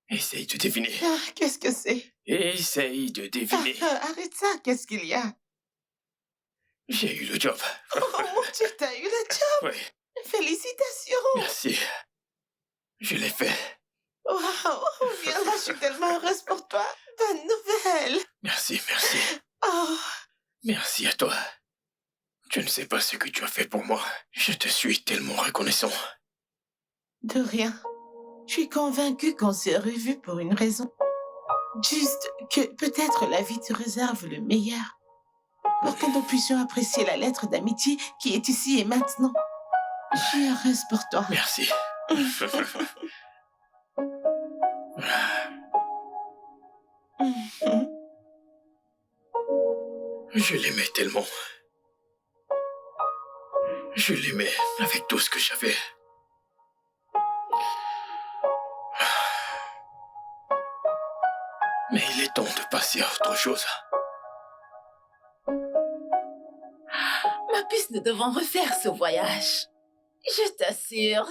Essaye de deviner. Ah, qu'est-ce que c'est? Essaye de deviner. Arrête ça, qu'est-ce qu'il y a? J'ai eu le job. Oh mon Dieu, t'as eu le job? Oui, Félicitations. merci. Je l'ai fait. Wow, viens là, je suis tellement heureuse pour toi. Bonne nouvelle. Merci. Oh, Merci à toi. Je ne sais pas ce que tu as fait pour moi. Je te suis tellement reconnaissant. de rien. Je suis convaincue qu'on s'est revus pour une raison. Juste que peut-être la vie te réserve le meilleur. Pour que nous puissions apprécier la lettre d'amitié qui est ici et maintenant. Je suis heureuse pour toi. Merci. Je l'aimais tellement. Je l'aimais avec tout ce que j'avais. Mais il est temps de passer à autre chose. Ma puce, nous devons refaire ce voyage. Je t'assure.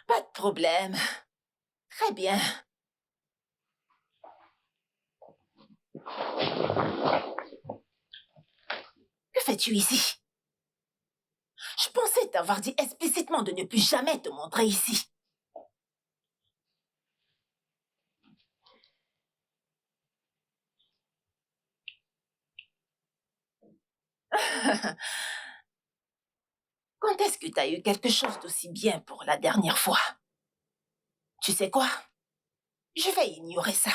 Pas de problème. Très bien. Que fais-tu ici? Je pensais t'avoir dit explicitement de ne plus jamais te montrer ici. Quand est-ce que tu as eu quelque chose d'aussi bien pour la dernière fois? Tu sais quoi? Je vais ignorer ça.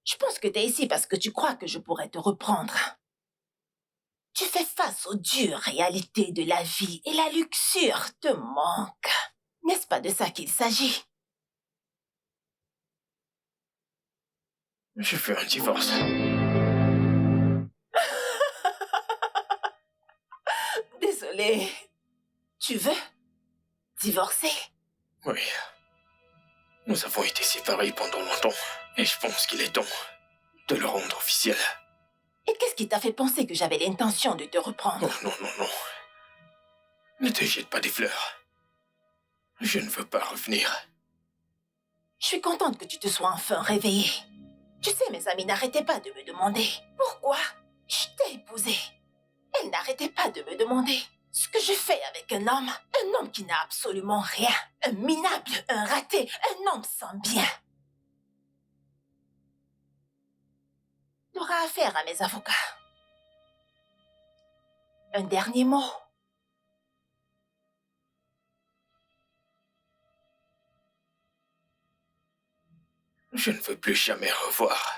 Je pense que tu es ici parce que tu crois que je pourrais te reprendre. Tu fais face aux dures réalités de la vie et la luxure te manque. N'est-ce pas de ça qu'il s'agit? Je veux un divorce. Désolée. Tu veux divorcer? Oui. Nous avons été séparés pendant longtemps. Et je pense qu'il est temps de le rendre officiel. Et qu'est-ce qui t'a fait penser que j'avais l'intention de te reprendre? Oh, non. Ne te jette pas des fleurs. Je ne veux pas revenir. Je suis contente que tu te sois enfin réveillée. Tu sais, mes amis n'arrêtaient pas de me demander pourquoi je t'ai épousée. Elles n'arrêtaient pas de me demander ce que je fais avec un homme qui n'a absolument rien, un minable, un raté, un homme sans bien. Tu auras affaire à mes avocats. Un dernier mot. Je ne veux plus jamais revoir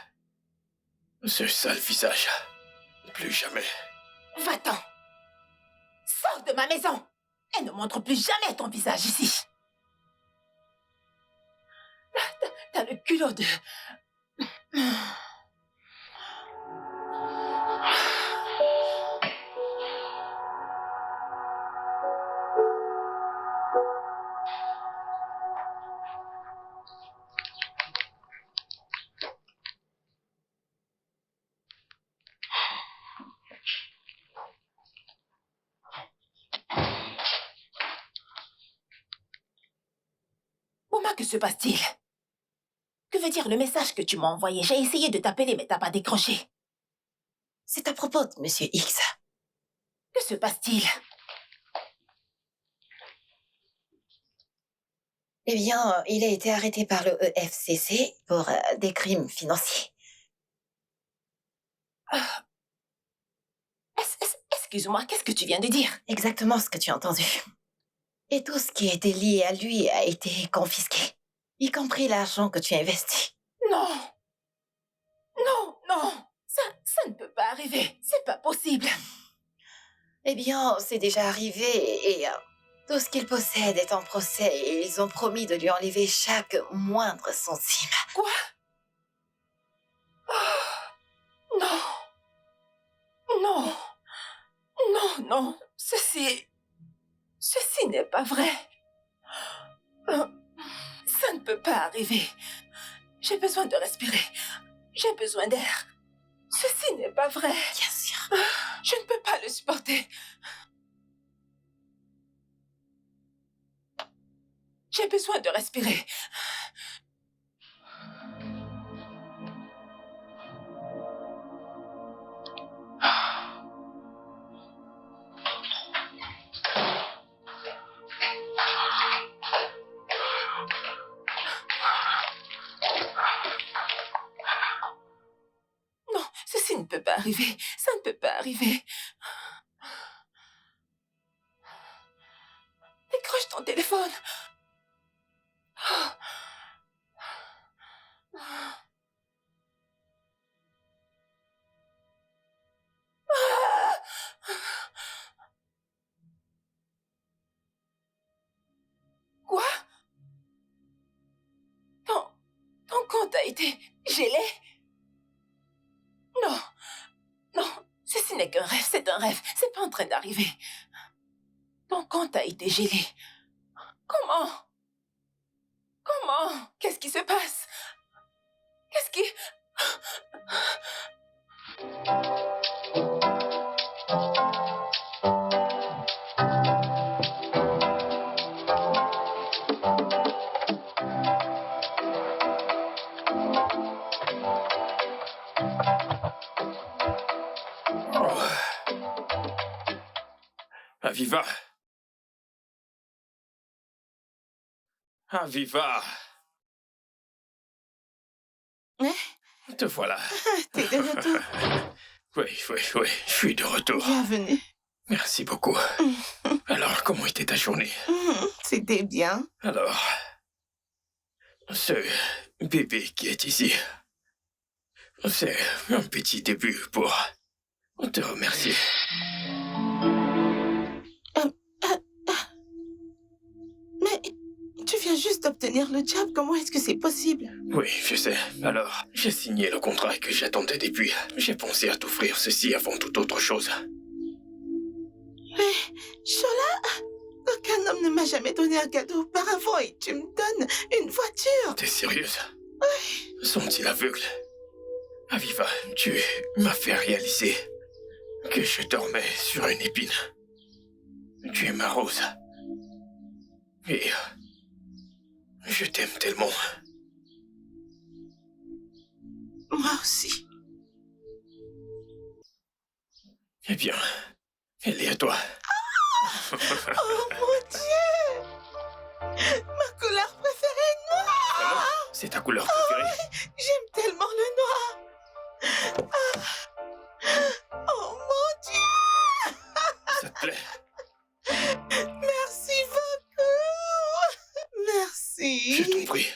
ce sale visage. Plus jamais. Va-t'en. Sors de ma maison et ne montre plus jamais ton visage ici. Ta le culot de... Boma, que se passe-t-il? Que veut dire le message que tu m'as envoyé? J'ai essayé de t'appeler, mais t'as pas décroché. C'est à propos de Monsieur X. Que se passe-t-il? Eh bien, il a été arrêté par le EFCC pour des crimes financiers. Excuse-moi, qu'est-ce que tu viens de dire? Exactement ce que tu as entendu. Et tout ce qui était lié à lui a été confisqué, y compris l'argent que tu as investi. Non! Non, non! Ça ne peut pas arriver. C'est pas possible. Eh bien, c'est déjà arrivé et tout ce qu'il possède est en procès et ils ont promis de lui enlever chaque moindre centime. Quoi? Oh, non! Non! Non, non, ceci n'est pas vrai. Ça ne peut pas arriver. J'ai besoin de respirer. J'ai besoin d'air. Ceci n'est pas vrai. Bien sûr. Je ne peux pas le supporter. J'ai besoin de respirer. Non, ceci ne peut pas arriver. Ça ne peut pas arriver. Décroche ton téléphone. Quoi? Ton compte a été gelé? Non, non, ceci n'est qu'un rêve, c'est un rêve, c'est pas en train d'arriver. Ton compte a été gelé. Comment? Comment? Qu'est-ce qui se passe? Qu'est-ce qui... Aviva! Aviva! Hein? Te voilà. T'es de retour. Oui, je suis de retour. Bienvenue. Merci beaucoup. Alors, comment était ta journée? C'était bien. Alors, ce bébé qui est ici, c'est un petit début pour te remercier. Mais tu viens juste d'obtenir le job. Comment est-ce que c'est possible? Oui, je sais. Alors, j'ai signé le contrat que j'attendais depuis. J'ai pensé à t'offrir ceci avant toute autre chose. Mais, Shola, aucun homme ne m'a jamais donné un cadeau auparavant et tu me donnes une voiture. T'es sérieuse? Oui. Sont-ils aveugles? Aviva, tu m'as fait réaliser que je dormais sur une épine. Tu es ma rose. Et je t'aime tellement. Moi aussi. Eh bien, elle est à toi. Oh mon Dieu! Ma couleur préférée, noire! Vraiment? C'est ta couleur préférée? J'aime tellement le noir! Oh mon Dieu! Ça te plaît? Merci beaucoup! Merci! Je t'en prie.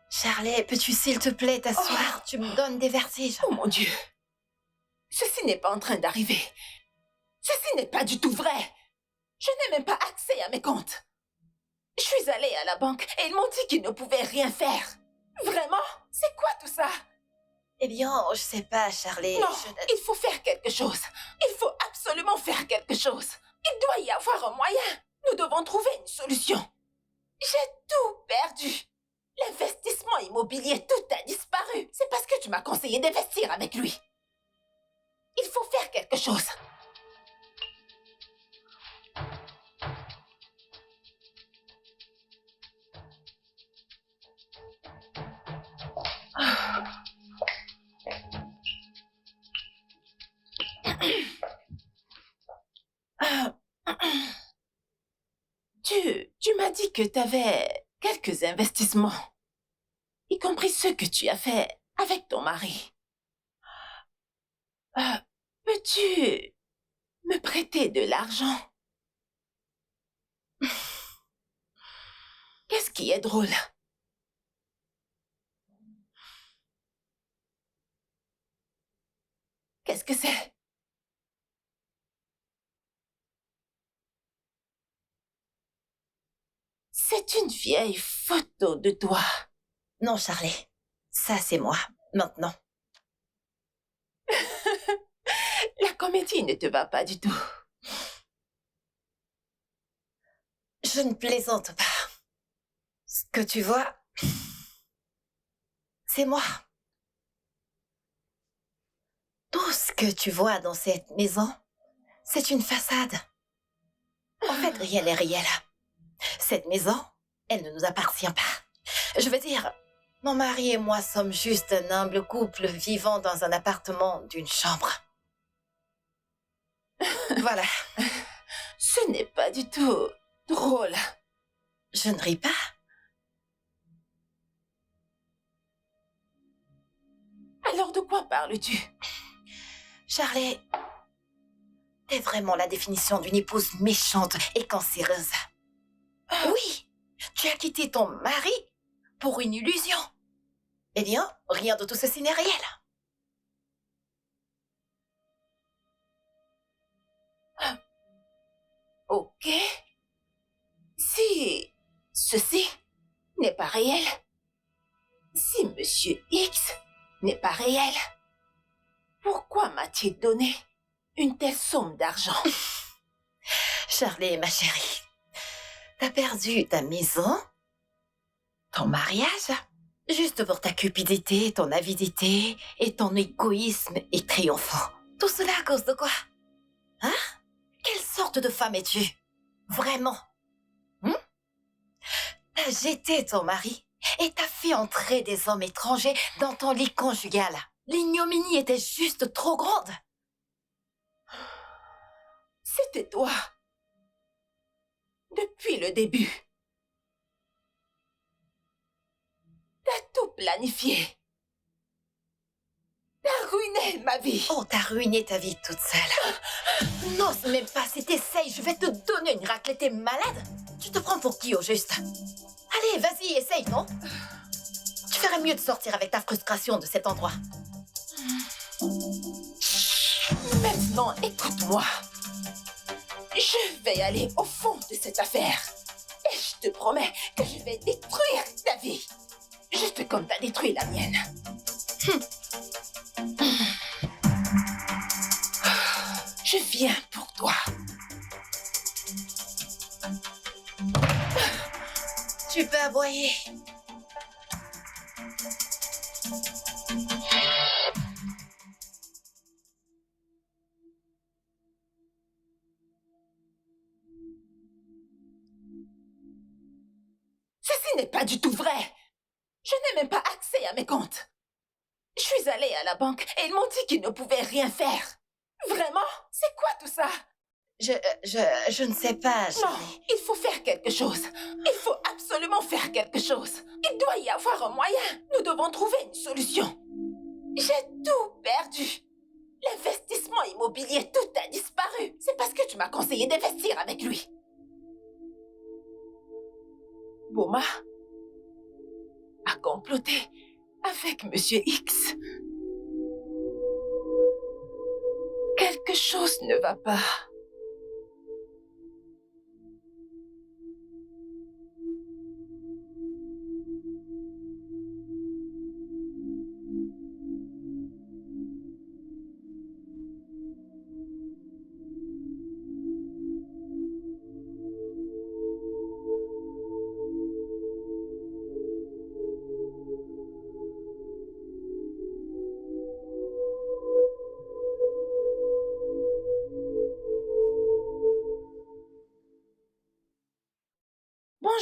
Charlie, peux-tu s'il te plaît t'asseoir? Tu me donnes des vertiges. Oh mon Dieu! Ceci n'est pas en train d'arriver. Ceci n'est pas du tout vrai. Je n'ai même pas accès à mes comptes. Je suis allée à la banque et ils m'ont dit qu'ils ne pouvaient rien faire. Vraiment? C'est quoi tout ça? Eh bien, je sais pas, Charlie. Non, il faut faire quelque chose. Il faut absolument faire quelque chose. Il doit y avoir un moyen. Nous devons trouver une solution. J'ai tout perdu. L'investissement immobilier, tout a disparu. C'est parce que tu m'as conseillé d'investir avec lui. Il faut faire quelque chose. Tu m'as dit que tu avais quelques investissements, y compris ceux que tu as fait avec ton mari. Peux-tu me prêter de l'argent? Qu'est-ce qui est drôle? Qu'est-ce que c'est? C'est une vieille photo de toi. Non, Charlie. Ça, c'est moi. Maintenant. La comédie ne te va pas du tout. Je ne plaisante pas. Ce que tu vois, c'est moi. Tout ce que tu vois dans cette maison, c'est une façade. En fait, rien n'est réel. Cette maison, elle ne nous appartient pas. Je veux dire, mon mari et moi sommes juste un humble couple vivant dans un appartement d'une chambre. Voilà. Ce n'est pas du tout drôle. Je ne ris pas. Alors de quoi parles-tu? Charlie, t'es vraiment la définition d'une épouse méchante et cancéreuse. Oui, tu as quitté ton mari pour une illusion. Eh bien, rien de tout ceci n'est réel. Ok. Si ceci n'est pas réel, si Monsieur X n'est pas réel, pourquoi m'a-t-il donné une telle somme d'argent? Charlie, ma chérie, t'as perdu ta maison, ton mariage, juste pour ta cupidité, ton avidité et ton égoïsme et triomphant. Tout cela à cause de quoi? Hein? Quelle sorte de femme es-tu? Vraiment? T'as jeté ton mari et t'as fait entrer des hommes étrangers dans ton lit conjugal. L'ignominie était juste trop grande. C'était toi. Depuis le début. T'as tout planifié. T'as ruiné ma vie. Oh, t'as ruiné ta vie toute seule. N'ose même pas, si t'essayes, je vais te donner une raclée. T'es malade? Tu te prends pour qui au juste? Allez, vas-y, essaye, non? Tu ferais mieux de sortir avec ta frustration de cet endroit. Maintenant, écoute-moi. Je vais aller au fond de cette affaire. Et je te promets que je vais détruire ta vie. Juste comme t'as détruit la mienne. Je viens pour toi. Tu peux aboyer. Ceci n'est pas du tout vrai. Je n'ai même pas accès à mes comptes. Je suis allée à la banque et ils m'ont dit qu'ils ne pouvaient rien faire. Vraiment? C'est quoi tout ça? Je ne sais pas, Non, Charlie. il faut faire quelque chose. Il faut absolument faire quelque chose. Il doit y avoir un moyen. Nous devons trouver une solution. J'ai tout perdu. L'investissement immobilier, tout a disparu. C'est parce que tu m'as conseillé d'investir avec lui. Boma a comploté avec Monsieur X. Quelque chose ne va pas.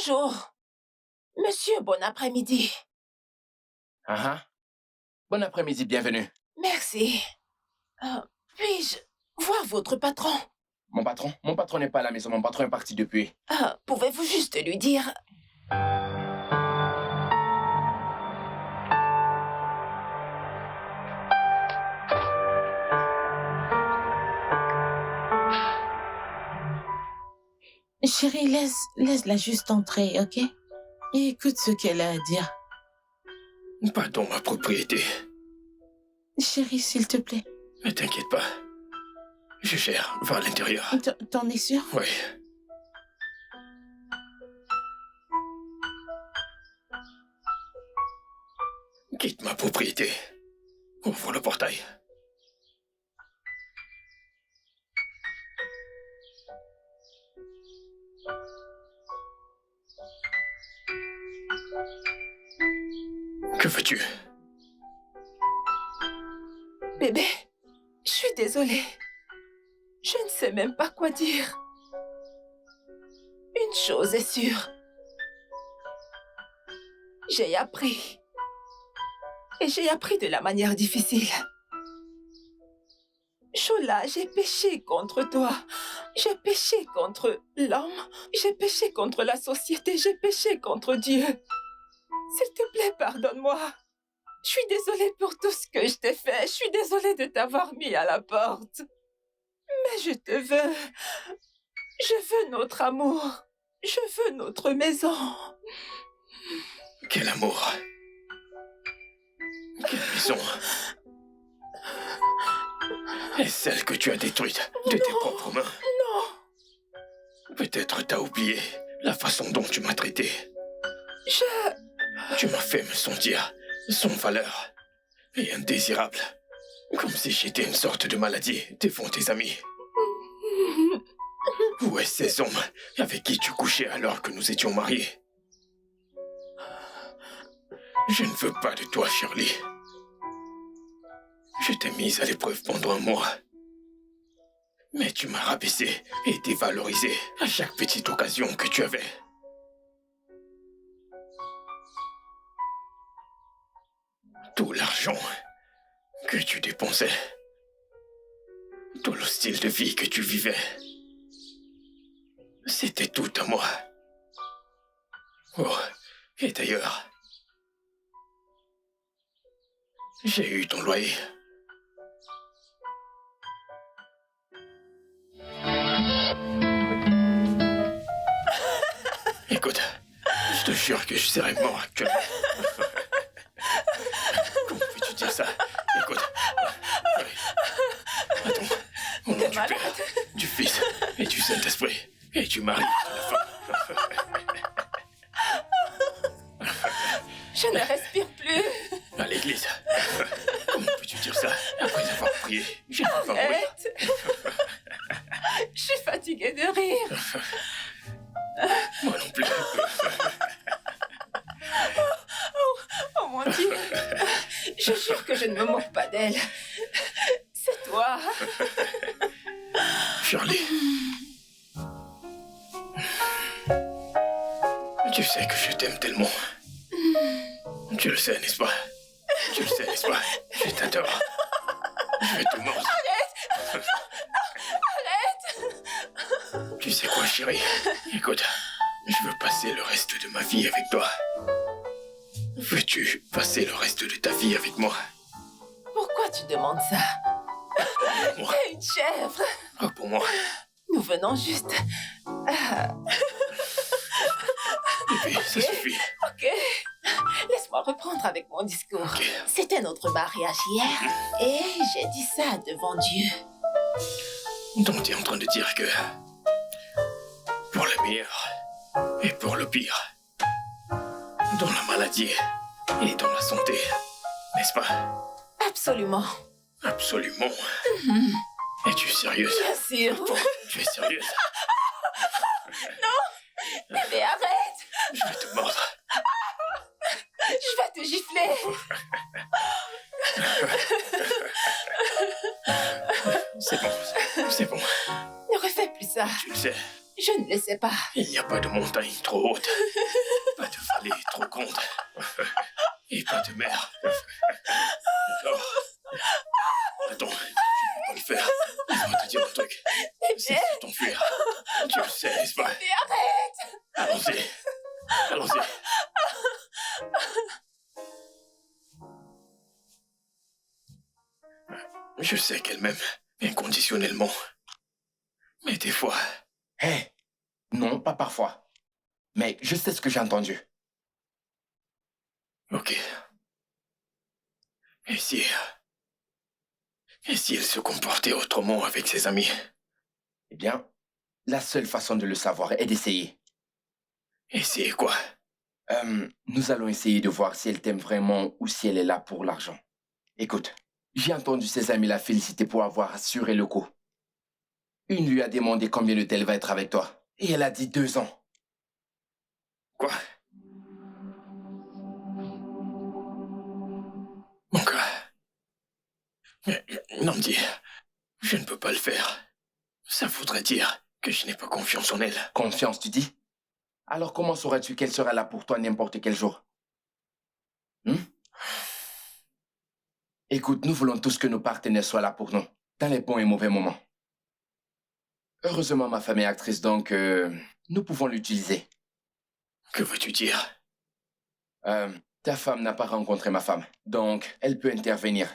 Bonjour. Monsieur, bon après-midi. Bon après-midi, bienvenue. Merci. Puis-je voir votre patron? Mon patron n'est pas à la maison, mon patron est parti depuis. Pouvez-vous juste lui dire... Chérie, laisse-la juste entrer, ok? Et écoute ce qu'elle a à dire. Pas dans ma propriété. Chérie, s'il te plaît. Ne t'inquiète pas. Je gère, va à l'intérieur. T'en es sûr? Oui. Quitte ma propriété. Ouvre le portail. Que veux-tu? Bébé, je suis désolée. Je ne sais même pas quoi dire. Une chose est sûre. J'ai appris. Et j'ai appris de la manière difficile. Shola, j'ai péché contre toi. J'ai péché contre l'homme. J'ai péché contre la société. J'ai péché contre Dieu. S'il te plaît, pardonne-moi. Je suis désolée pour tout ce que je t'ai fait. Je suis désolée de t'avoir mis à la porte. Mais je te veux. Je veux notre amour. Je veux notre maison. Quel amour. Quelle maison. Et celle que tu as détruite de tes propres mains. Non. Peut-être t'as oublié la façon dont tu m'as traité. Tu m'as fait me sentir sans valeur et indésirable. Comme si j'étais une sorte de maladie devant tes amis. Où est ces hommes avec qui tu couchais alors que nous étions mariés? Je ne veux pas de toi, Shirley. Je t'ai mise à l'épreuve pendant un mois. Mais tu m'as rabaissé et dévalorisé à chaque petite occasion que tu avais. Tout l'argent que tu dépensais, tout le style de vie que tu vivais, c'était tout à moi. Oh, et d'ailleurs, j'ai eu ton loyer. Écoute, je te jure que je serais mort actuellement. Comment peux-tu dire ça? Écoute, attends, au nom du Père, du Fils et du Saint-Esprit, et du mari de la femme. Je ne respire plus. À l'église. Comment peux-tu dire ça après avoir prié? Je ne peux pas mourir. Arrête. Je suis fatiguée de rire. Moi non plus. Oh mon Dieu. Je jure que je ne me moque pas d'elle. C'est toi. Shirley. Tu sais que je t'aime tellement. Tu le sais, n'est-ce pas? Tu le sais, n'est-ce pas? Je t'adore. Je vais te mordre. Arrête. Non, arrête. Tu sais quoi, chérie? Écoute, je veux passer le reste de ma vie avec toi. Veux-tu passer le reste de ta vie avec moi? Pourquoi tu demandes ça? Moi. T'es une chèvre. Oh, pour moi. Nous venons juste... Bébé, ça suffit. Ok. Laisse-moi reprendre avec mon discours. Ok. C'était notre mariage hier et j'ai dit ça devant Dieu. Donc tu es en train de dire que... pour le meilleur et pour le pire, dans la maladie et dans la santé, n'est-ce pas? Absolument. Absolument. Es-tu sérieuse? Bien sûr. Bon, tu es sérieuse? Bébé, arrête. Je vais te mordre. Je vais te gifler. C'est bon, c'est bon. Ne refais plus ça. Tu le sais. Je ne le sais pas. Il n'y a pas de montagne trop haute, pas de vallée trop grande, et pas de mer. Alors, attends, je ne peux pas le faire. Laisse-moi te dire un truc. C'est de t'enfuir. Tu le sais, n'est-ce pas? Mais arrête! Allons-y. Allons-y. Je sais qu'elle m'aime inconditionnellement. Mais des fois... Hé, non, pas parfois. Mais je sais ce que j'ai entendu. Ok. Et si elle se comportait autrement avec ses amis? Eh bien, la seule façon de le savoir est d'essayer. Essayer quoi? Nous allons essayer de voir si elle t'aime vraiment ou si elle est là pour l'argent. Écoute, j'ai entendu ses amis la féliciter pour avoir assuré le coup. Une lui a demandé combien de temps elle va être avec toi. Et elle a dit 2 ans. Quoi? Mon gars. Namdi, je ne peux pas le faire. Ça voudrait dire que je n'ai pas confiance en elle. Confiance, tu dis? Alors comment saurais-tu qu'elle sera là pour toi n'importe quel jour? Écoute, nous voulons tous que nos partenaires soient là pour nous, dans les bons et mauvais moments. Heureusement, ma femme est actrice, donc nous pouvons l'utiliser. Que veux-tu dire? Ta femme n'a pas rencontré ma femme, donc elle peut intervenir.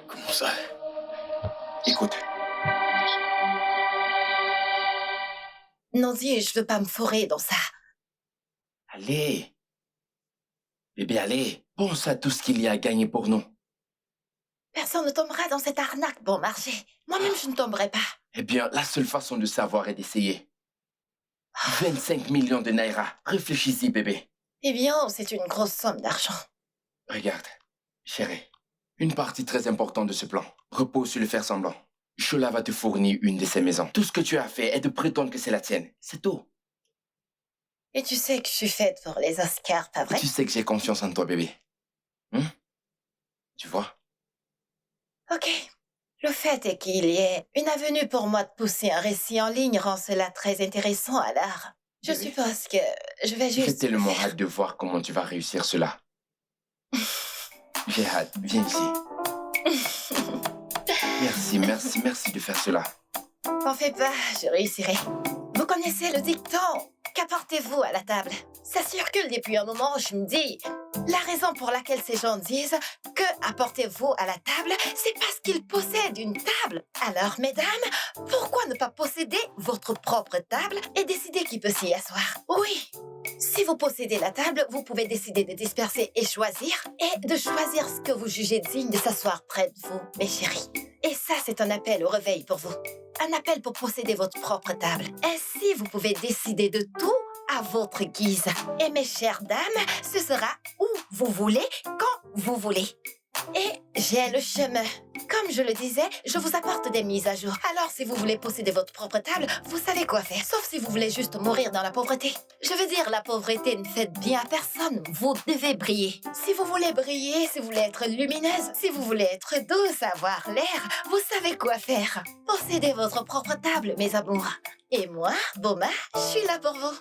Comment ça? Écoute. Non, dis, je veux pas me fourrer dans ça. Allez. Bébé, allez. Pense à tout ce qu'il y a à gagner pour nous. Personne ne tombera dans cette arnaque bon marché. Moi-même, je ne tomberai pas. Eh bien, la seule façon de savoir est d'essayer. 25 millions de naira. Réfléchis-y, bébé. Eh bien, c'est une grosse somme d'argent. Regarde, chérie. Une partie très importante de ce plan repose sur le faire semblant. Shola va te fournir une de ces maisons. Tout ce que tu as fait est de prétendre que c'est la tienne. C'est tout. Et tu sais que je suis faite pour les Oscars, pas vrai? Et tu sais que j'ai confiance en toi, bébé. Tu vois? Ok. Le fait est qu'il y ait une avenue pour moi de pousser un récit en ligne rend cela très intéressant, alors je suppose que je vais juste... J'ai tellement hâte de voir comment tu vas réussir cela. J'ai hâte. Viens ici. Merci de faire cela. T'en fais pas, je réussirai. Vous connaissez le dicton? Qu'apportez-vous à la table? Ça circule depuis un moment, je me dis... La raison pour laquelle ces gens disent que apportez-vous à la table, c'est parce qu'ils possèdent une table. Alors, mesdames, pourquoi ne pas posséder votre propre table et décider qui peut s'y asseoir? Oui, si vous possédez la table, vous pouvez décider de disperser et de choisir ce que vous jugez digne de s'asseoir près de vous, mes chéris. Et ça, c'est un appel au réveil pour vous. Un appel pour posséder votre propre table. Ainsi, vous pouvez décider de tout à votre guise. Et mes chères dames, ce sera où vous voulez, quand vous voulez. Et j'ai le chemin. Comme je le disais, je vous apporte des mises à jour. Alors, si vous voulez posséder votre propre table, vous savez quoi faire. Sauf si vous voulez juste mourir dans la pauvreté. Je veux dire, la pauvreté ne fait bien à personne. Vous devez briller. Si vous voulez briller, si vous voulez être lumineuse, si vous voulez être douce, avoir l'air, vous savez quoi faire. Possédez votre propre table, mes amours. Et moi, Boma, je suis là pour vous.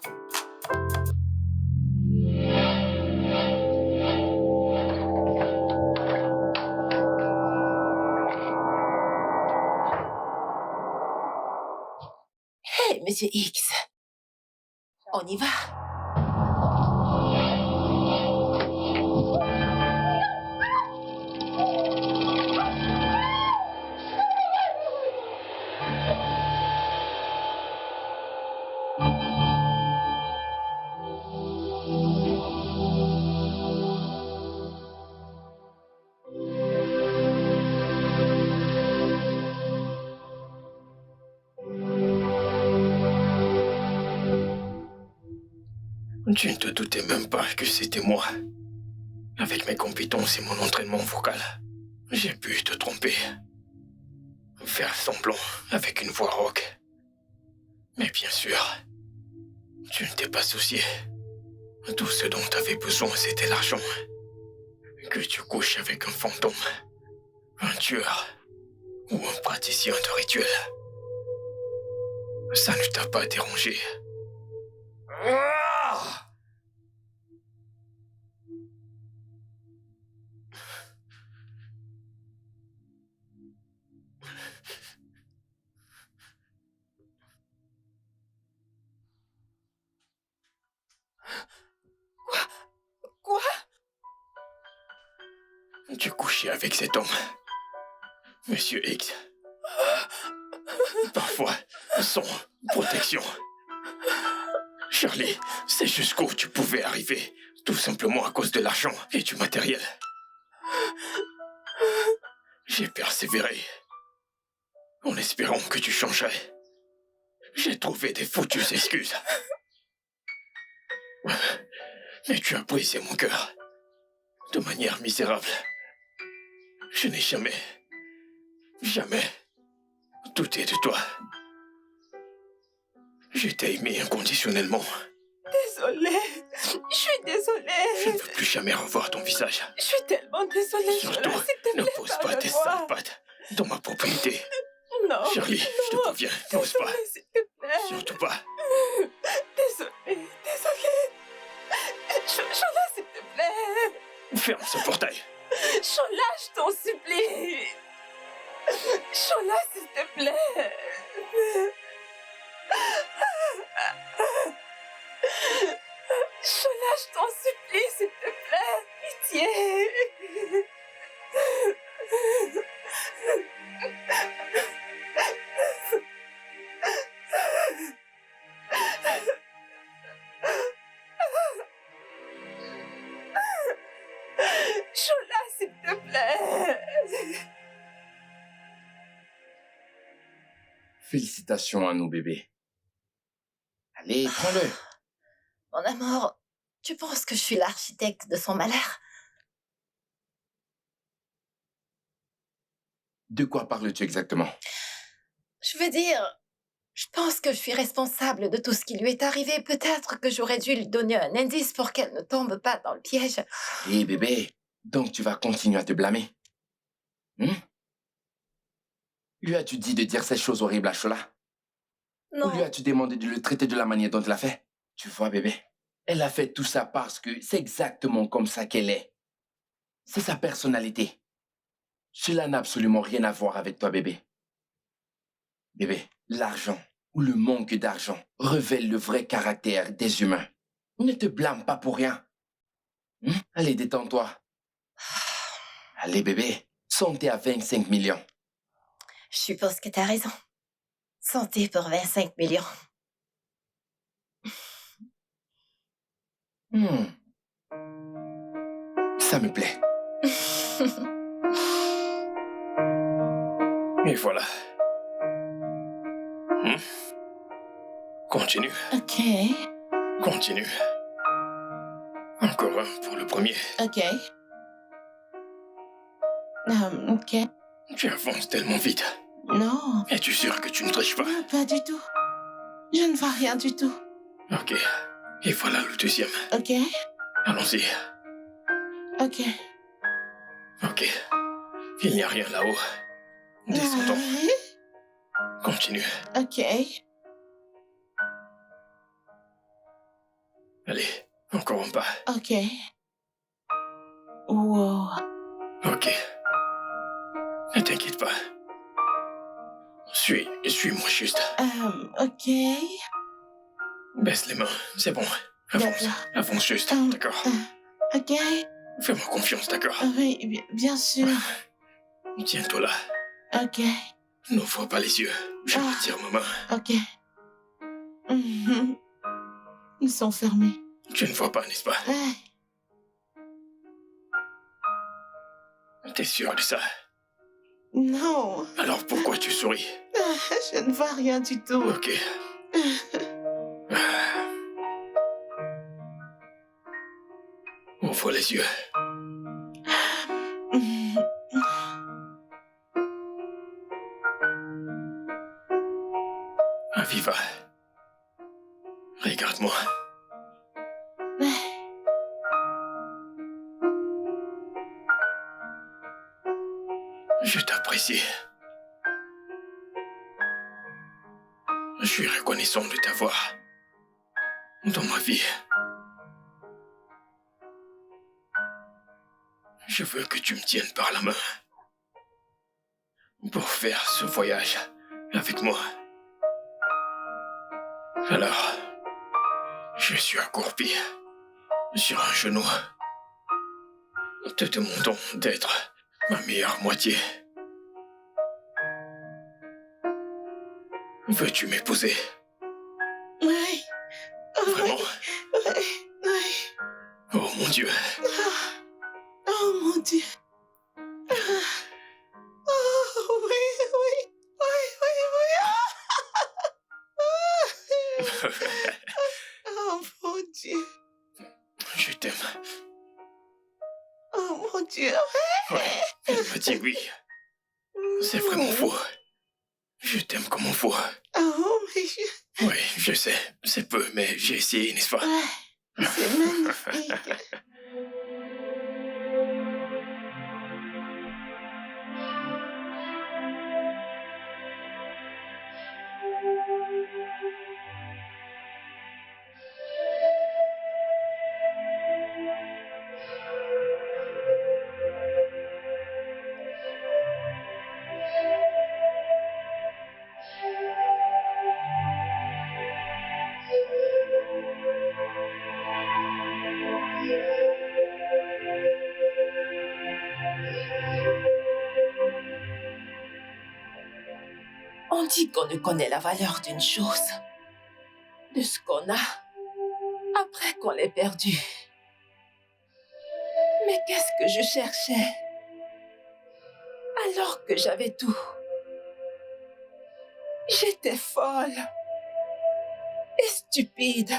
Hé, Monsieur X. On y va. Tu ne te doutais même pas que c'était moi. Avec mes compétences et mon entraînement vocal, j'ai pu te tromper. Faire semblant avec une voix rauque. Mais bien sûr, tu ne t'es pas soucié. Tout ce dont tu avais besoin, c'était l'argent. Que tu couches avec un fantôme, un tueur ou un praticien de rituel. Ça ne t'a pas dérangé. Ah! Quoi? Tu couchais avec cet homme, Monsieur X. Parfois, sans protection. Shirley, c'est jusqu'où tu pouvais arriver, tout simplement à cause de l'argent et du matériel. J'ai persévéré, en espérant que tu changerais. J'ai trouvé des foutues excuses. Mais tu as brisé mon cœur, de manière misérable. Je n'ai jamais douté de toi. Je t'ai aimé inconditionnellement. Désolée. Je suis désolée. Je ne veux plus jamais revoir ton visage. Je suis tellement désolée. Surtout, Shola, s'il te ne plaît, pose pas tes pardonne-moi. sales pattes dans ma propriété. Non. Shirley, je te préviens, n'ose pas. Désolée, s'il te plaît. Surtout pas. Désolée. Shola, s'il te plaît. Ferme ce portail. Shola, je t'en supplie. Shola, s'il te plaît. Shola, je t'en supplie, s'il te plaît. Pitié. Shola, s'il te plaît. Félicitations à nous, bébé. Allez, prends-le. Mon amour, tu penses que je suis l'architecte de son malheur? De quoi parles-tu exactement? Je veux dire, je pense que je suis responsable de tout ce qui lui est arrivé. Peut-être que j'aurais dû lui donner un indice pour qu'elle ne tombe pas dans le piège. Hé, bébé, donc tu vas continuer à te blâmer? Lui as-tu dit de dire ces choses horribles à Shola? Non, Ou lui as-tu demandé de le traiter de la manière dont elle l'a fait? Tu vois, bébé, elle a fait tout ça parce que c'est exactement comme ça qu'elle est. C'est sa personnalité. Cela n'a absolument rien à voir avec toi, bébé. Bébé, l'argent ou le manque d'argent révèle le vrai caractère des humains. Ne te blâme pas pour rien. Allez, détends-toi. Allez, bébé, santé à 25 millions. je suppose que t'as raison. Santé pour 25 millions. Ça me plaît. Et voilà. Continue, Ok, continue. Encore un pour le premier. ok. Ok. Tu avances tellement vite. Non, Es-tu sûr que tu ne triches pas? non, pas du tout. Je ne vois rien du tout. Ok. Et voilà le deuxième. Ok, Allons-y. ok. Ok. Il n'y a rien là-haut. Descendons. Ouais, Continue. ok. Allez, encore en bas. Ok. Wow. Ok. Ne t'inquiète pas. Suis-moi juste. Ok. Baisse les mains, c'est bon. Avance, D'accord. avance juste, d'accord? Ok. Fais-moi confiance, d'accord? Oui, bien sûr. Tiens-toi là. Ok. N'ouvre pas les yeux. Je Ah. retire ma main. Ok. Ils sont fermés. Tu ne vois pas, n'est-ce pas? Ouais. T'es sûr de ça? Non. Alors pourquoi tu souris? Je ne vois rien du tout. Ok. Ouvre les yeux. Aviva. Regarde-moi. Je t'apprécie. suis reconnaissant de t'avoir dans ma vie. Je veux que tu me tiennes par la main pour faire ce voyage avec moi. Alors, je suis accroupi sur un genou, te demandant d'être ma meilleure moitié. Veux-tu m'épouser? Oui. Vraiment? Oui. Oui. Oh mon Dieu. Oh mon Dieu. Oh oui, oui. Oui. Oh mon Dieu. Je t'aime. Oh mon Dieu. Ouais, elle m'a dit oui. C'est vraiment faux. Je t'aime comme un fou. Oh, mais Oui, je sais. C'est peu, mais j'ai essayé, n'est-ce pas? c'est magnifique. On dit qu'on ne connaît la valeur d'une chose, de ce qu'on a, après qu'on l'ait perdu. Mais qu'est-ce que je cherchais alors que j'avais tout? J'étais folle et stupide.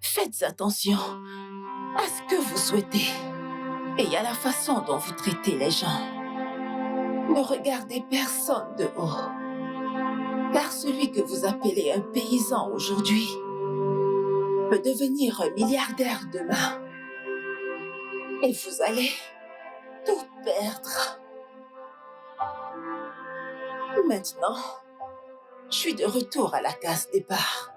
Faites attention à ce que vous souhaitez et à la façon dont vous traitez les gens. Ne regardez personne de haut, car celui que vous appelez un paysan aujourd'hui peut devenir un milliardaire demain. Et vous allez tout perdre. Maintenant, je suis de retour à la case départ.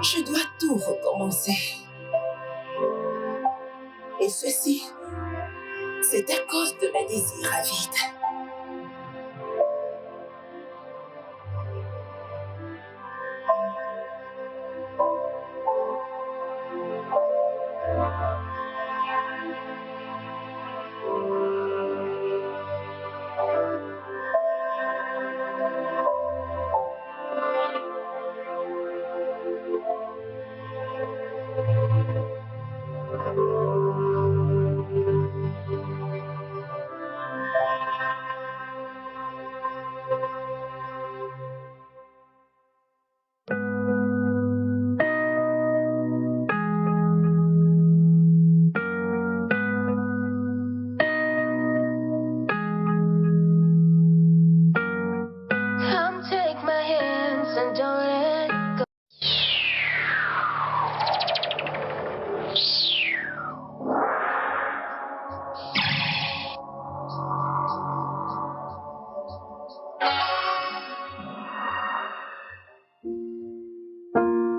Je dois tout recommencer. Et ceci, c'est à cause de mes désirs avides.